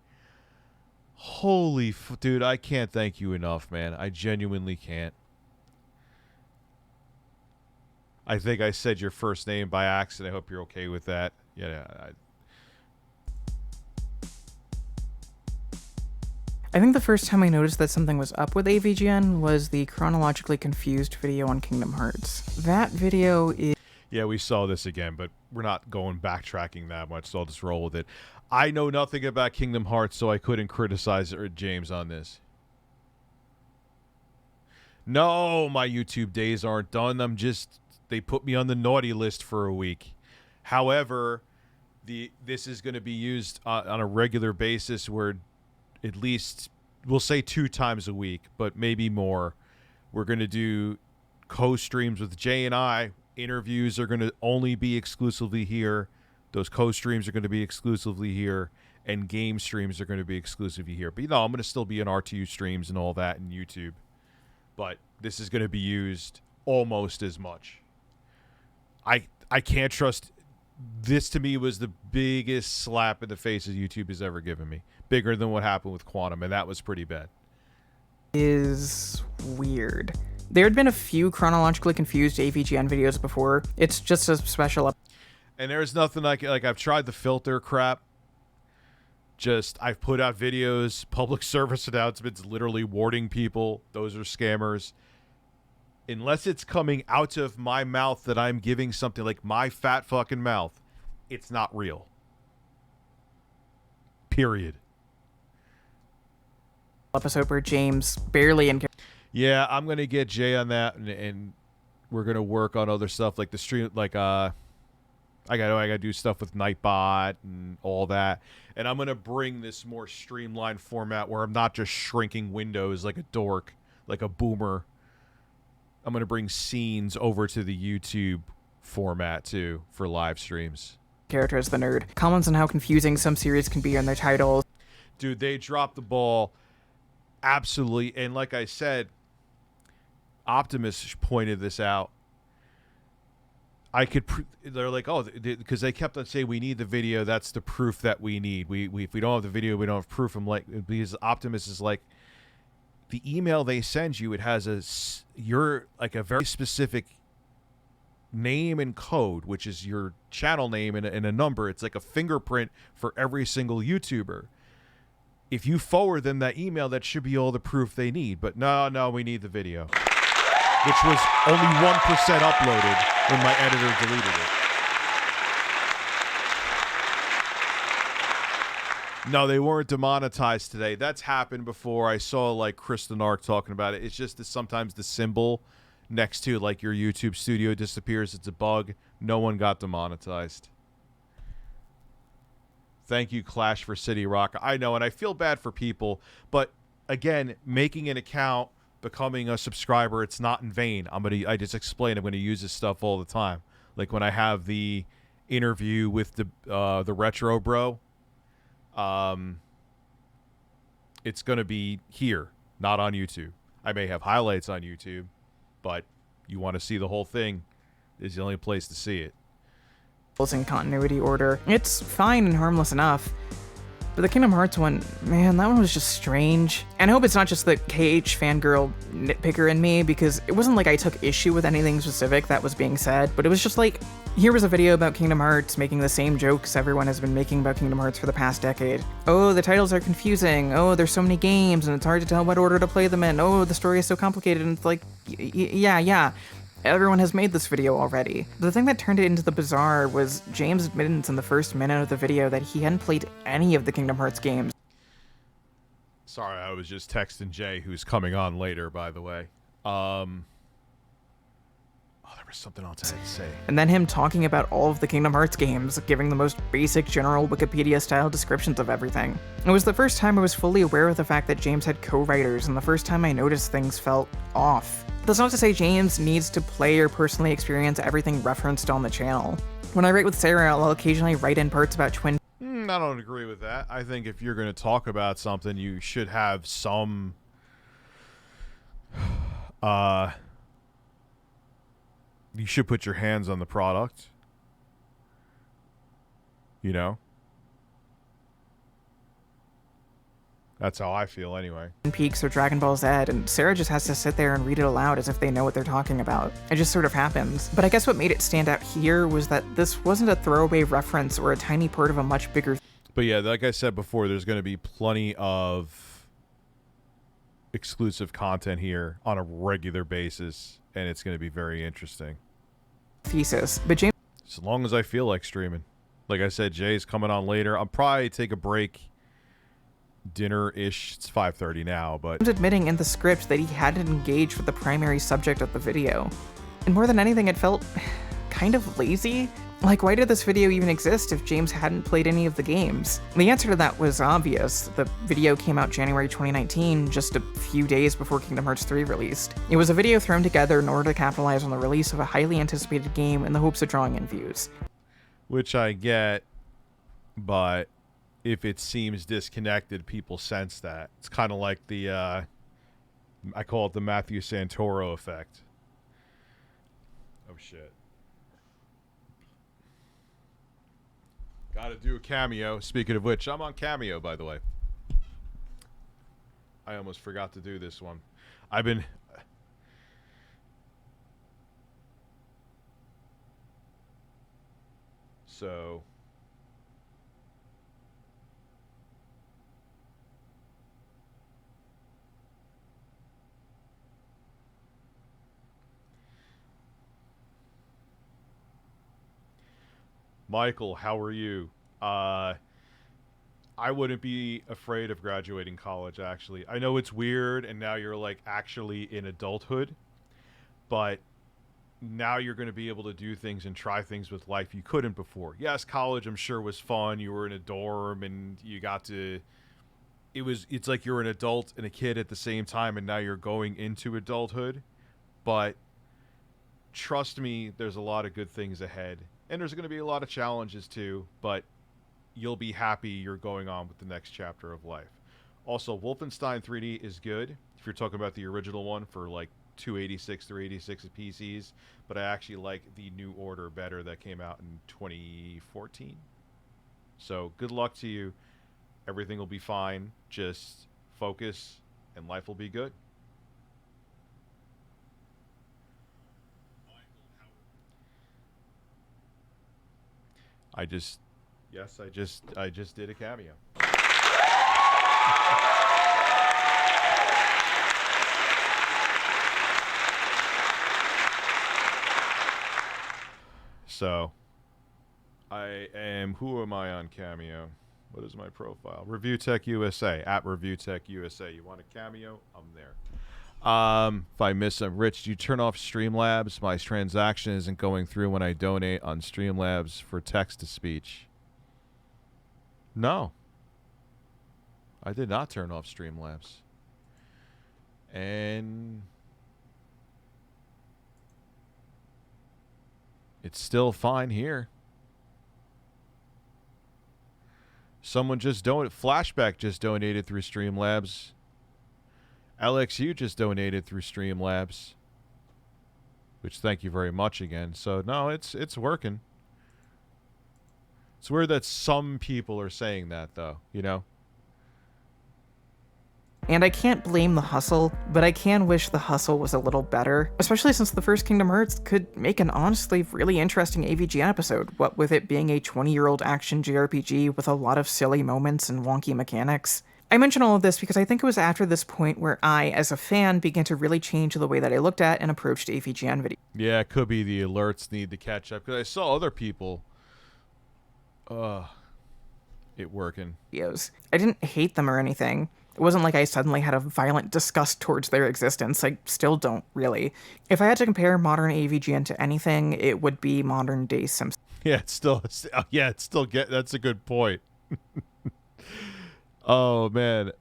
Holy dude, I can't thank you enough, man. I genuinely can't. I think I said your first name by accident. I hope you're okay with that. Yeah. I think the first time I noticed that something was up with AVGN was the chronologically confused video on Kingdom Hearts. That video is... Yeah, we saw this again, but we're not going backtracking that much, so I'll just roll with it. I know nothing about Kingdom Hearts, so I couldn't criticize James on this. No, my YouTube days aren't done. They put me on the naughty list for a week. However, this is going to be used on a regular basis where at least, we'll say 2 times a week, but maybe more. We're going to do co-streams with Jay and I. Interviews are going to only be exclusively here. Those co-streams are going to be exclusively here. And game streams are going to be exclusively here. But, I'm going to still be in RTUstreams and all that in YouTube. But this is going to be used almost as much. I can't trust... This, to me, was the biggest slap in the face that YouTube has ever given me. Bigger than what happened with Quantum, and that was pretty bad. Is weird. There had been a few chronologically confused AVGN videos before. It's just a special and there's nothing like I've tried the filter crap. I've put out videos, public service announcements, literally warning people. Those are scammers. Unless it's coming out of my mouth that I'm giving something like my fat fucking mouth, it's not real. Period. Episode where James barely in. Yeah, I'm gonna get Jay on that, and we're gonna work on other stuff like the stream. Like I gotta do stuff with Nightbot and all that. And I'm going to bring this more streamlined format where I'm not just shrinking windows like a dork, like a boomer. I'm going to bring scenes over to the YouTube format, too, for live streams. Character as the nerd. Comments on how confusing some series can be in their titles. Dude, they dropped the ball. Absolutely. And like I said, Optimus pointed this out. They're like, oh, because they kept on saying we need the video. That's the proof that we need. If we don't have the video, we don't have proof. I'm like, because Optimus is like, the email they send you, it has you're like a very specific name and code, which is your channel name and a number. It's like a fingerprint for every single YouTuber. If you forward them that email, that should be all the proof they need. But no, we need the video, which was only 1% uploaded when my editor deleted it. No, they weren't demonetized today. That's happened before. I saw like Kristen Ark talking about it. It's just that sometimes the symbol next to like your YouTube studio disappears. It's a bug. No one got demonetized. Thank you, Clash for City Rock. I know, and I feel bad for people, but again, making an account, becoming a subscriber, it's not in vain. I just explained I'm gonna use this stuff all the time. Like when I have the interview with the Retro Bro, it's gonna be here, not on YouTube. I may have highlights on YouTube, but you want to see the whole thing, is the only place to see it. In continuity order. It's fine and harmless enough. But the Kingdom Hearts one, man, that one was just strange. And I hope it's not just the KH fangirl nitpicker in me, because it wasn't like I took issue with anything specific that was being said, but it was just like, here was a video about Kingdom Hearts making the same jokes everyone has been making about Kingdom Hearts for the past decade. Oh, the titles are confusing. Oh, there's so many games and it's hard to tell what order to play them in. Oh, the story is so complicated. And it's like, yeah. Everyone has made this video already. The thing that turned it into the bizarre was James' admittance in the first minute of the video that he hadn't played any of the Kingdom Hearts games. Sorry, I was just texting Jay, who's coming on later, by the way. Oh, there was something else I had to say. And then him talking about all of the Kingdom Hearts games, giving the most basic general Wikipedia-style descriptions of everything. It was the first time I was fully aware of the fact that James had co-writers, and the first time I noticed things felt off. That's not to say James needs to play or personally experience everything referenced on the channel. When I write with Sarah, I'll occasionally write in parts about Twin. I don't agree with that. I think if you're going to talk about something, you should have some... you should put your hands on the product. You know? That's how I feel anyway. Peaks or Dragon Ball Z, and Sarah just has to sit there and read it aloud as if they know what they're talking about. It just sort of happens. But I guess what made it stand out here was that this wasn't a throwaway reference or a tiny part of a much bigger... But yeah, like I said before, there's going to be plenty of exclusive content here on a regular basis, and it's going to be very interesting. Thesis. But James... As long as I feel like streaming. Like I said, Jay's coming on later. I'll probably take a break. Dinner-ish. It's 5:30 now, but... James admitting in the script that he hadn't engaged with the primary subject of the video. And more than anything, it felt kind of lazy. Like, why did this video even exist if James hadn't played any of the games? The answer to that was obvious. The video came out January 2019, just a few days before Kingdom Hearts 3 released. It was a video thrown together in order to capitalize on the release of a highly anticipated game in the hopes of drawing in views. Which I get, but if it seems disconnected, people sense that. It's kind of like the, I call it the Matthew Santoro effect. Oh, shit. Gotta do a cameo. Speaking of which, I'm on Cameo, by the way. I almost forgot to do this one. I've been... So... Michael, how are you? I wouldn't be afraid of graduating college, actually. I know it's weird, and now you're, like, actually in adulthood. But now you're going to be able to do things and try things with life you couldn't before. Yes, college I'm sure was fun. You were in a dorm and you got to it's like you're an adult and a kid at the same time, and now you're going into adulthood. But trust me, there's a lot of good things ahead, and there's going to be a lot of challenges too, but you'll be happy you're going on with the next chapter of life. Also, Wolfenstein 3D is good if you're talking about the original one for like 286 386 PCs, but I actually like the New Order better that came out in 2014. So good luck to you. Everything will be fine. Just focus and life will be good. I just did a cameo. So, who am I on Cameo? What is my profile? ReviewTechUSA, at ReviewTechUSA. You want a cameo? I'm there. If I miss some, Rich, do you turn off Streamlabs? My transaction isn't going through when I donate on Streamlabs for text-to-speech. No. I did not turn off Streamlabs. And it's still fine here. Someone just Flashback just donated through Streamlabs. LXU just donated through Streamlabs. Which, thank you very much again. So, no, it's working. It's weird that some people are saying that, though, you know? And I can't blame the hustle, but I can wish the hustle was a little better, especially since the first Kingdom Hearts could make an honestly really interesting AVGN episode, what with it being a 20-year-old action JRPG with a lot of silly moments and wonky mechanics. I mention all of this because I think it was after this point where I, as a fan, began to really change the way that I looked at and approached AVGN videos. Yeah, it could be the alerts need to catch up, because I saw other people it working. I didn't hate them or anything. It wasn't like I suddenly had a violent disgust towards their existence. I still don't, really. If I had to compare modern AVGN to anything, it would be modern day Simpsons. Yeah, it's still that's a good point. Oh, man.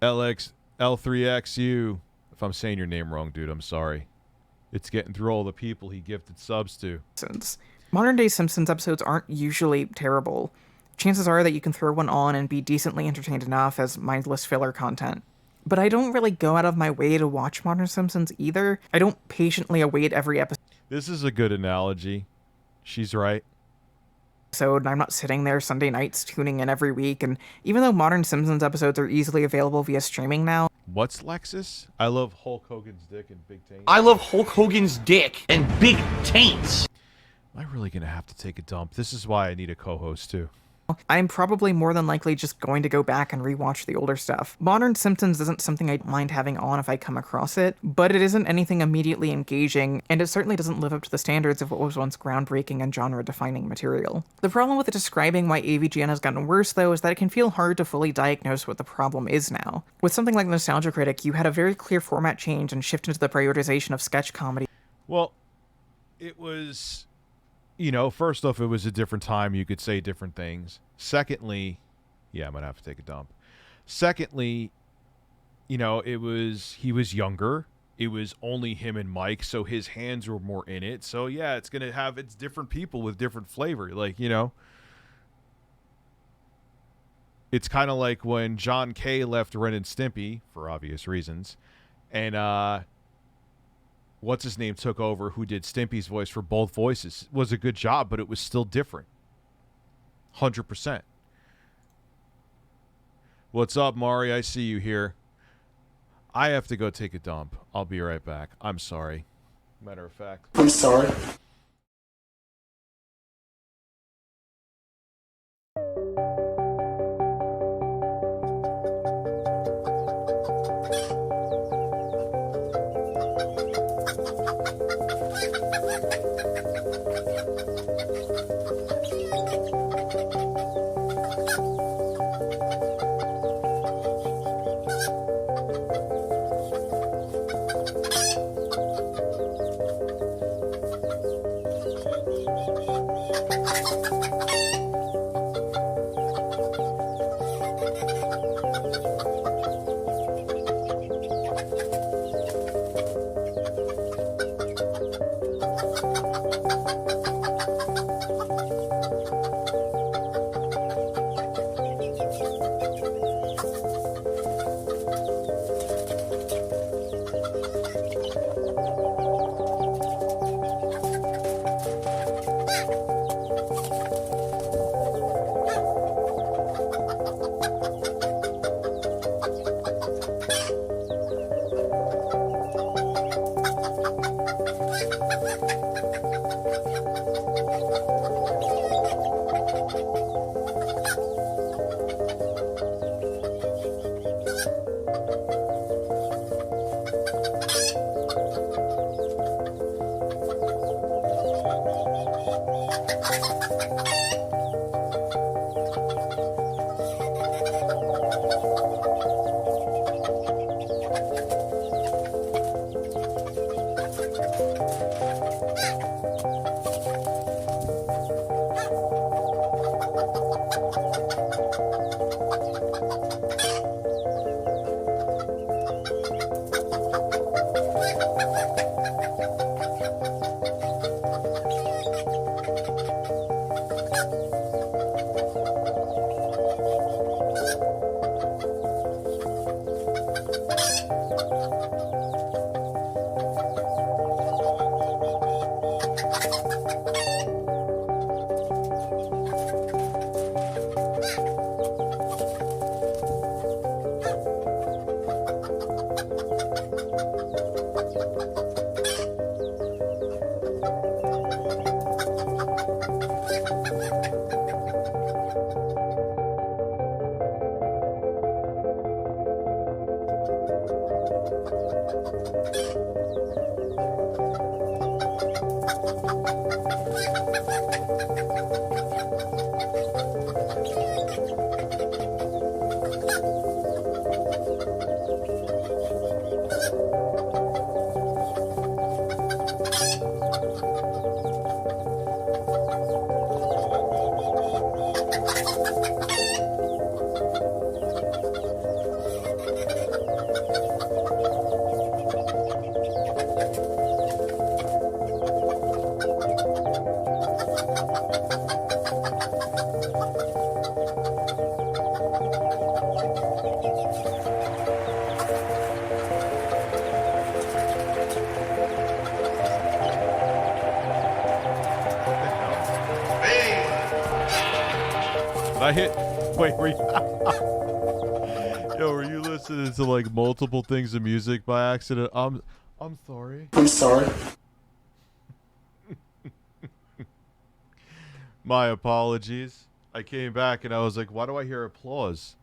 L3XU. If I'm saying your name wrong, dude, I'm sorry. It's getting through all the people he gifted subs to. Modern day Simpsons episodes aren't usually terrible. Chances are that you can throw one on and be decently entertained enough as mindless filler content. But I don't really go out of my way to watch Modern Simpsons either. I don't patiently await every episode. This is a good analogy. She's right. And I'm not sitting there Sunday nights tuning in every week, and even though Modern Simpsons episodes are easily available via streaming now... What's Lexus? I love Hulk Hogan's dick and big taints. I love Hulk Hogan's dick and big taints. Am I really going to have to take a dump? This is why I need a co-host, too. I'm probably more than likely just going to go back and rewatch the older stuff. Modern Simpsons isn't something I'd mind having on if I come across it, but it isn't anything immediately engaging, and it certainly doesn't live up to the standards of what was once groundbreaking and genre-defining material. The problem with describing why AVGN has gotten worse, though, is that it can feel hard to fully diagnose what the problem is now. With something like Nostalgia Critic, you had a very clear format change and shift into the prioritization of sketch comedy. Well, it was... You know, first off, it was a different time. You could say different things. Secondly, yeah, I'm going to have to take a dump. Secondly, you know, he was younger. It was only him and Mike, so his hands were more in it. So, yeah, it's going to have its different people with different flavor. Like, you know, it's kind of like when John Kay left Ren and Stimpy, for obvious reasons, and, what's his name took over, who did Stimpy's voice for both voices. It was a good job, but it was still different. 100%. What's up, Mari? I see you here. I have to go take a dump. I'll be right back. I'm sorry. Matter of fact. I'm sorry. I hit. Wait, were you? Yo, were you listening to like multiple things of music by accident? I'm sorry. I'm sorry. My apologies. I came back and I was like, why do I hear applause?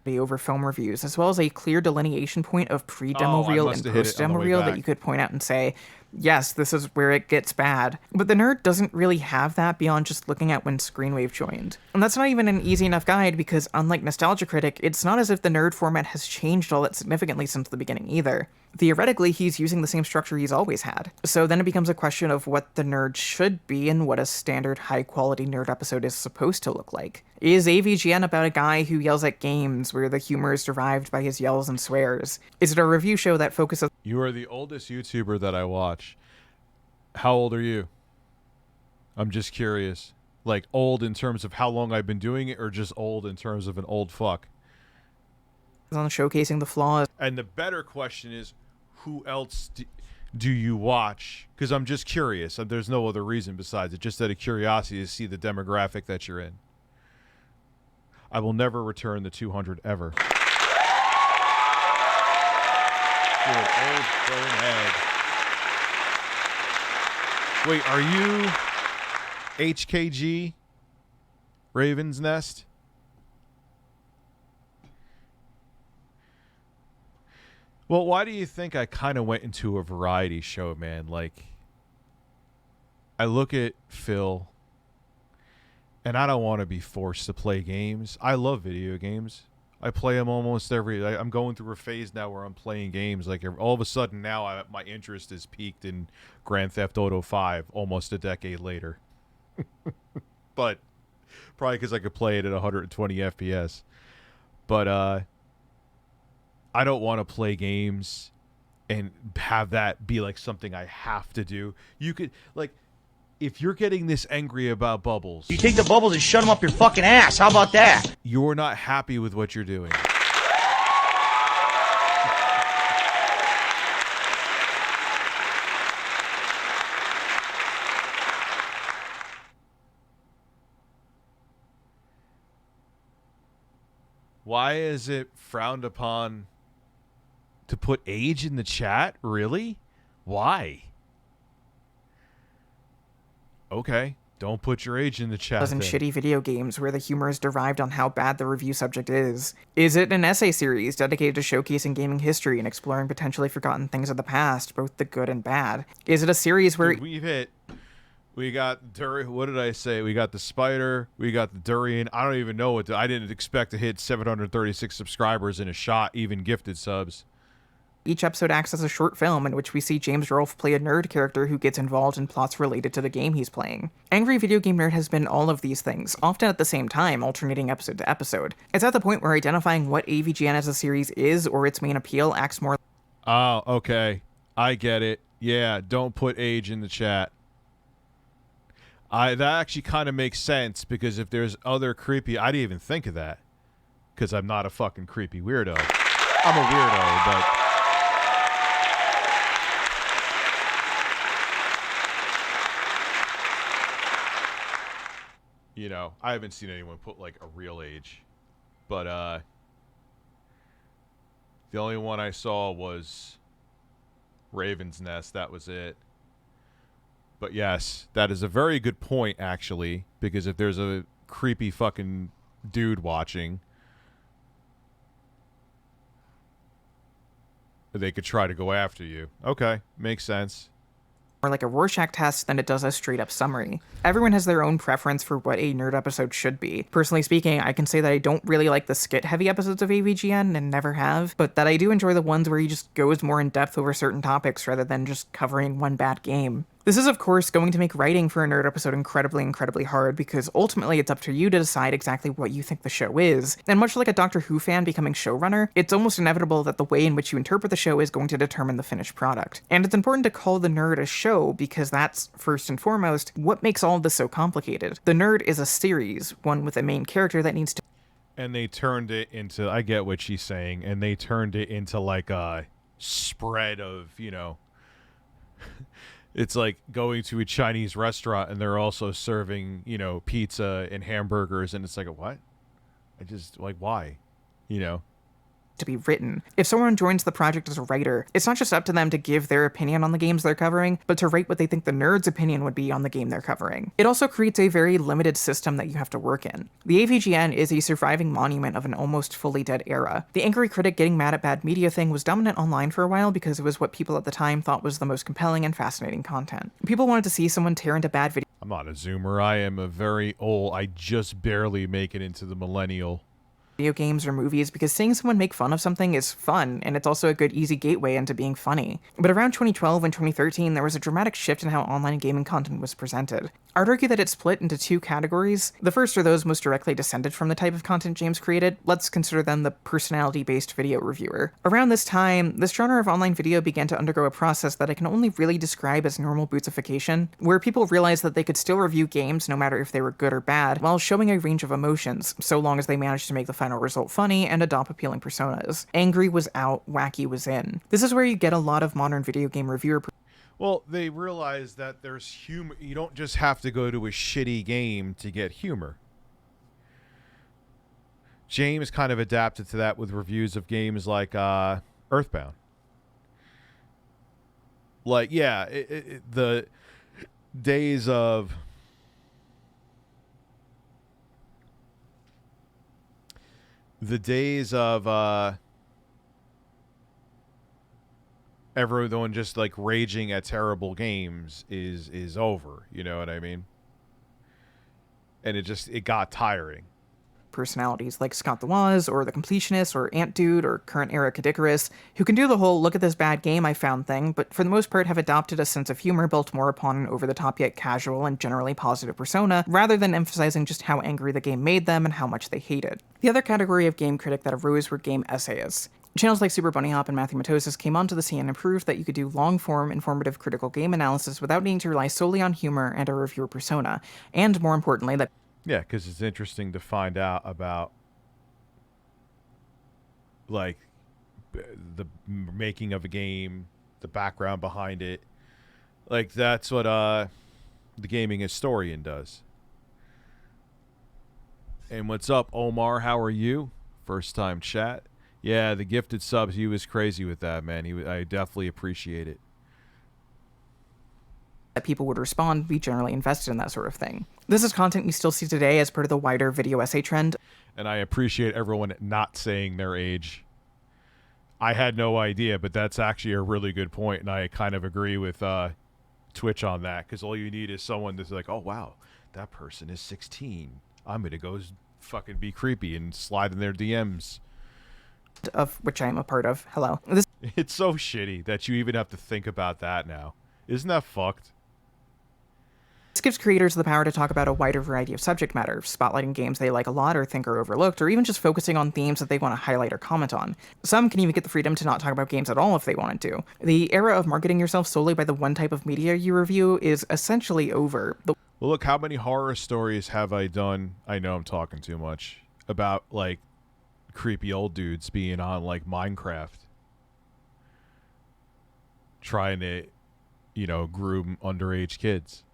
Over film reviews, as well as a clear delineation point of pre-demo reel and post-demo reel that you could point out and say, yes, this is where it gets bad. But the nerd doesn't really have that beyond just looking at when Screenwave joined. And that's not even an easy enough guide because, unlike Nostalgia Critic, it's not as if the nerd format has changed all that significantly since the beginning either. Theoretically, he's using the same structure he's always had. So then it becomes a question of what the nerd should be and what a standard high-quality nerd episode is supposed to look like. Is AVGN about a guy who yells at games where the humor is derived by his yells and swears? Is it a review show that focuses... You are the oldest YouTuber that I watch. How old are you? I'm just curious. Like, old in terms of how long I've been doing it, or just old in terms of an old fuck? On showcasing the flaws. And the better question is, who else do you watch? Because I'm just curious. There's no other reason besides it. Just out of curiosity to see the demographic that you're in. I will never return the 200 ever. You're an old bonehead. Wait, are you HKG Raven's Nest? Well, why do you think I kind of went into a variety show, man? Like, I look at Phil, and I don't want to be forced to play games. I love video games. I play them almost I'm going through a phase now where I'm playing games. Like, all of a sudden now my interest is peaked in Grand Theft Auto 5 almost a decade later. But probably because I could play it at 120 FPS. But I don't want to play games and have that be like something I have to do. You could, like, if you're getting this angry about bubbles, you take the bubbles and shut them up your fucking ass. How about that? You're not happy with what you're doing. Why is it frowned upon to put age in the chat? Really? Why? Okay, don't put your age in the chat. In shitty video games where the humor is derived on how bad the review subject is. Is it an essay series dedicated to showcasing gaming history and exploring potentially forgotten things of the past, both the good and bad? Is it a series where... Dude, we've hit We got durian. What did I say? We got the spider. We got the durian. I don't even know what. I didn't expect to hit 736 subscribers in a shot, even gifted subs. Each episode acts as a short film in which we see James Rolfe play a nerd character who gets involved in plots related to the game he's playing. Angry Video Game Nerd has been all of these things, often at the same time, alternating episode to episode. It's at the point where identifying what AVGN as a series is or its main appeal acts more. Oh, okay. I get it. Yeah, don't put age in the chat. That actually kind of makes sense, because if there's other creepy... I didn't even think of that, because I'm not a fucking creepy weirdo. I'm a weirdo, but... You know, I haven't seen anyone put, like, a real age. But, the only one I saw was Raven's Nest. That was it. But yes, that is a very good point, actually, because if there's a creepy fucking dude watching, they could try to go after you. Okay, makes sense. More like a Rorschach test than it does a straight-up summary. Everyone has their own preference for what a nerd episode should be. Personally speaking, I can say that I don't really like the skit-heavy episodes of AVGN, and never have, but that I do enjoy the ones where he just goes more in-depth over certain topics rather than just covering one bad game. This is, of course, going to make writing for a nerd episode incredibly hard, because ultimately it's up to you to decide exactly what you think the show is. And much like a Doctor Who fan becoming showrunner, it's almost inevitable that the way in which you interpret the show is going to determine the finished product. And it's important to call The Nerd a show, because that's, first and foremost, what makes all of this so complicated. The Nerd is a series, one with a main character that needs to... And they turned it into... I get what she's saying, and they turned it into like a spread of, you know... It's like going to a Chinese restaurant and they're also serving, you know, pizza and hamburgers, and it's like, what? I just, like, why? You know? To be written. If someone joins the project as a writer, it's not just up to them to give their opinion on the games they're covering, but to write what they think the nerd's opinion would be on the game they're covering. It also creates a very limited system that you have to work in. The AVGN is a surviving monument of an almost fully dead era. The angry critic getting mad at bad media thing was dominant online for a while because it was what people at the time thought was the most compelling and fascinating content. People wanted to see someone tear into bad video. I'm not a zoomer. I am a very old... I just barely make it into the millennial. Video games or movies, because seeing someone make fun of something is fun, and it's also a good easy gateway into being funny. But around 2012 and 2013, there was a dramatic shift in how online gaming content was presented. I'd argue that it's split into two categories. The first are those most directly descended from the type of content James created. Let's consider them the personality-based video reviewer. Around this time, this genre of online video began to undergo a process that I can only really describe as normal bootsification, where people realized that they could still review games no matter if they were good or bad, while showing a range of emotions, so long as they managed to make the final result funny and adopt appealing personas. Angry was out, wacky was in. This is where you get a lot of modern video game reviewer. Well, they realize that there's humor. You don't just have to go to a shitty game to get humor. James kind of adapted to that with reviews of games like Earthbound. Like, yeah, the days of... The days of... everyone just like raging at terrible games is over, you know what I mean? And it got tiring. Personalities like Scott the Woz, or the Completionist, or Ant Dude, or current era Kadikarus, who can do the whole look at this bad game I found thing, but for the most part have adopted a sense of humor built more upon an over-the-top yet casual and generally positive persona, rather than emphasizing just how angry the game made them and how much they hated. The other category of game critic that arose were game essayists. Channels like Super Bunny Hop and Matthew Matosis came onto the scene and proved that you could do long-form, informative critical game analysis without needing to rely solely on humor and a reviewer persona, and more importantly, that... Yeah, because it's interesting to find out about, like, the making of a game, the background behind it. Like, that's what the gaming historian does. And what's up, Omar? How are you? First time chat. Yeah, the gifted subs, he was crazy with that, man. I definitely appreciate it. That people would respond, be generally invested in that sort of thing. This is content you still see today as part of the wider video essay trend. And I appreciate everyone not saying their age. I had no idea, but that's actually a really good point, and I kind of agree with Twitch on that, because all you need is someone that's like, oh wow, that person is 16. I'm gonna go fucking be creepy and slide in their DMs. Of which I am a part of. Hello. This It's so shitty that you even have to think about that now. Isn't that fucked? gives creators the power to talk about a wider variety of subject matter, spotlighting games they like a lot or think are overlooked, or even just focusing on themes that they want to highlight or comment on. Some can even get the freedom to not talk about games at all if they wanted to. The era of marketing yourself solely by the one type of media you review is essentially over. Well, look, how many horror stories have I done? I know I'm talking too much. About, like, creepy old dudes being on, like, Minecraft. Trying to, you know, groom underage kids.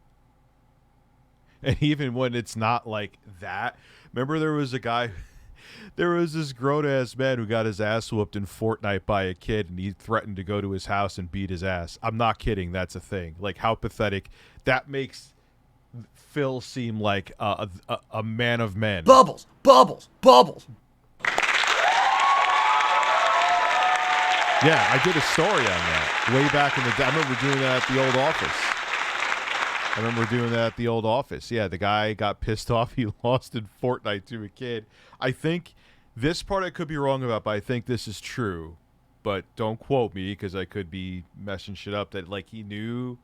And even when it's not like that. Remember there was a guy, there was this grown-ass man who got his ass whooped in Fortnite by a kid, and he threatened to go to his house and beat his ass. I'm not kidding. That's a thing. Like, how pathetic. That makes Phil seem like a man of men. Bubbles, bubbles, bubbles. Yeah, I did a story on that way back in the day. I remember doing that at the old office. Yeah, the guy got pissed off. He lost in Fortnite to a kid. I think this part I could be wrong about, but I think this is true. But don't quote me because I could be messing shit up. That, like, he knew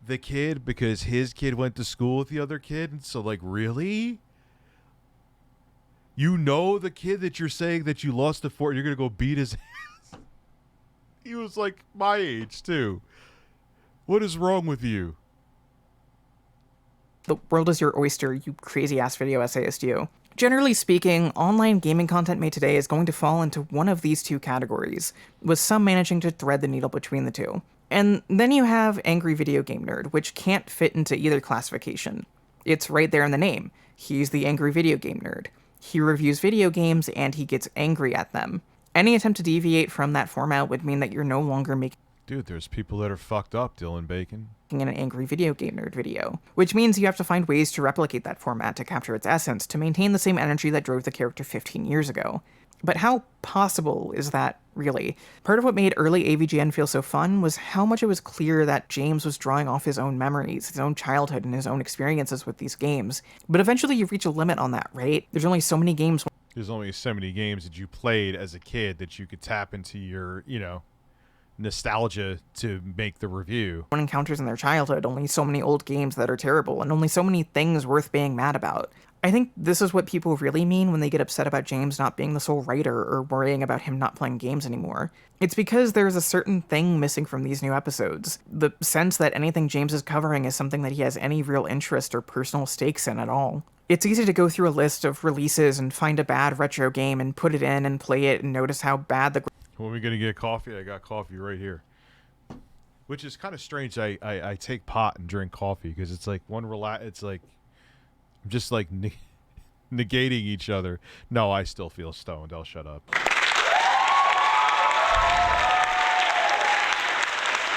the kid because his kid went to school with the other kid. And so, like, really? You know the kid that you're saying that you lost to Fortnite, you're going to go beat his ass? He was, like, my age, too. What is wrong with you? The world is your oyster, you crazy-ass video essayist, you. Generally speaking, online gaming content made today is going to fall into one of these two categories, with some managing to thread the needle between the two. And then you have angry video game nerd, which can't fit into either classification. It's right there in the name. He's the angry video game nerd. He reviews video games, and he gets angry at them. Any attempt to deviate from that format would mean that you're no longer making... Dude, there's people that are fucked up, Dylan Bacon. ...an angry video game nerd video, which means you have to find ways to replicate that format to capture its essence, to maintain the same energy that drove the character 15 years ago. But how possible is that, really? Part of what made early AVGN feel so fun was how much it was clear that James was drawing off his own memories, his own childhood, and his own experiences with these games. But eventually you reach a limit on that, right? There's only so many games... There's only so many games that you played as a kid that you could tap into your, you know, nostalgia to make the review. One encounters in their childhood, only so many old games that are terrible, and only so many things worth being mad about. I think this is what people really mean when they get upset about James not being the sole writer or worrying about him not playing games anymore. It's because there's a certain thing missing from these new episodes. The sense that anything James is covering is something that he has any real interest or personal stakes in at all. It's easy to go through a list of releases and find a bad retro game and put it in and play it and notice how bad the... When we gonna get coffee? I got coffee right here. Which is kind of strange. I take pot and drink coffee because it's like it's like I'm just like negating each other. No, I still feel stoned. I'll shut up.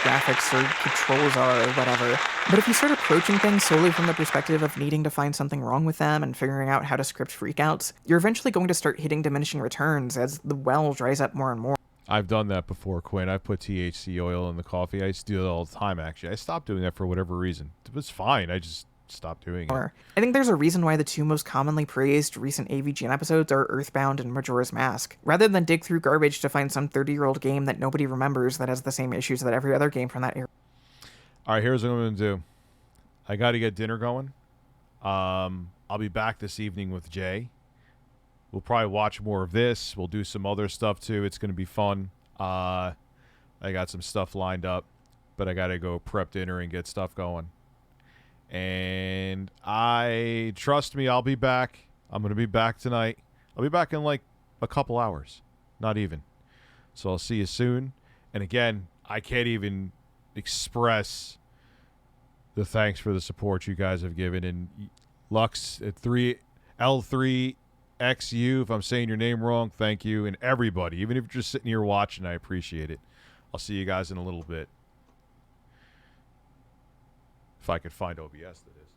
Graphics or controls are or whatever. But if you start approaching things solely from the perspective of needing to find something wrong with them and figuring out how to script freakouts, you're eventually going to start hitting diminishing returns as the well dries up more and more. I've done that before, Quinn. I've put THC oil in the coffee. I used to do it all the time, actually. I stopped doing that for whatever reason. It was fine. I just stopped doing it. I think there's a reason why the two most commonly praised recent AVGN episodes are Earthbound and Majora's Mask. Rather than dig through garbage to find some 30-year-old game that nobody remembers that has the same issues that every other game from that era. All right, here's what I'm going to do. I got to get dinner going. I'll be back this evening with Jay. We'll probably watch more of this. We'll do some other stuff, too. It's going to be fun. I got some stuff lined up, but I got to go prep dinner and get stuff going. And trust me, I'll be back. I'm going to be back tonight. I'll be back in like a couple hours. Not even. So I'll see you soon. And again, I can't even express the thanks for the support you guys have given. And Lux at L3XU, if I'm saying your name wrong, thank you. And everybody, even if you're just sitting here watching, I appreciate it. I'll see you guys in a little bit. If I could find OBS, that is.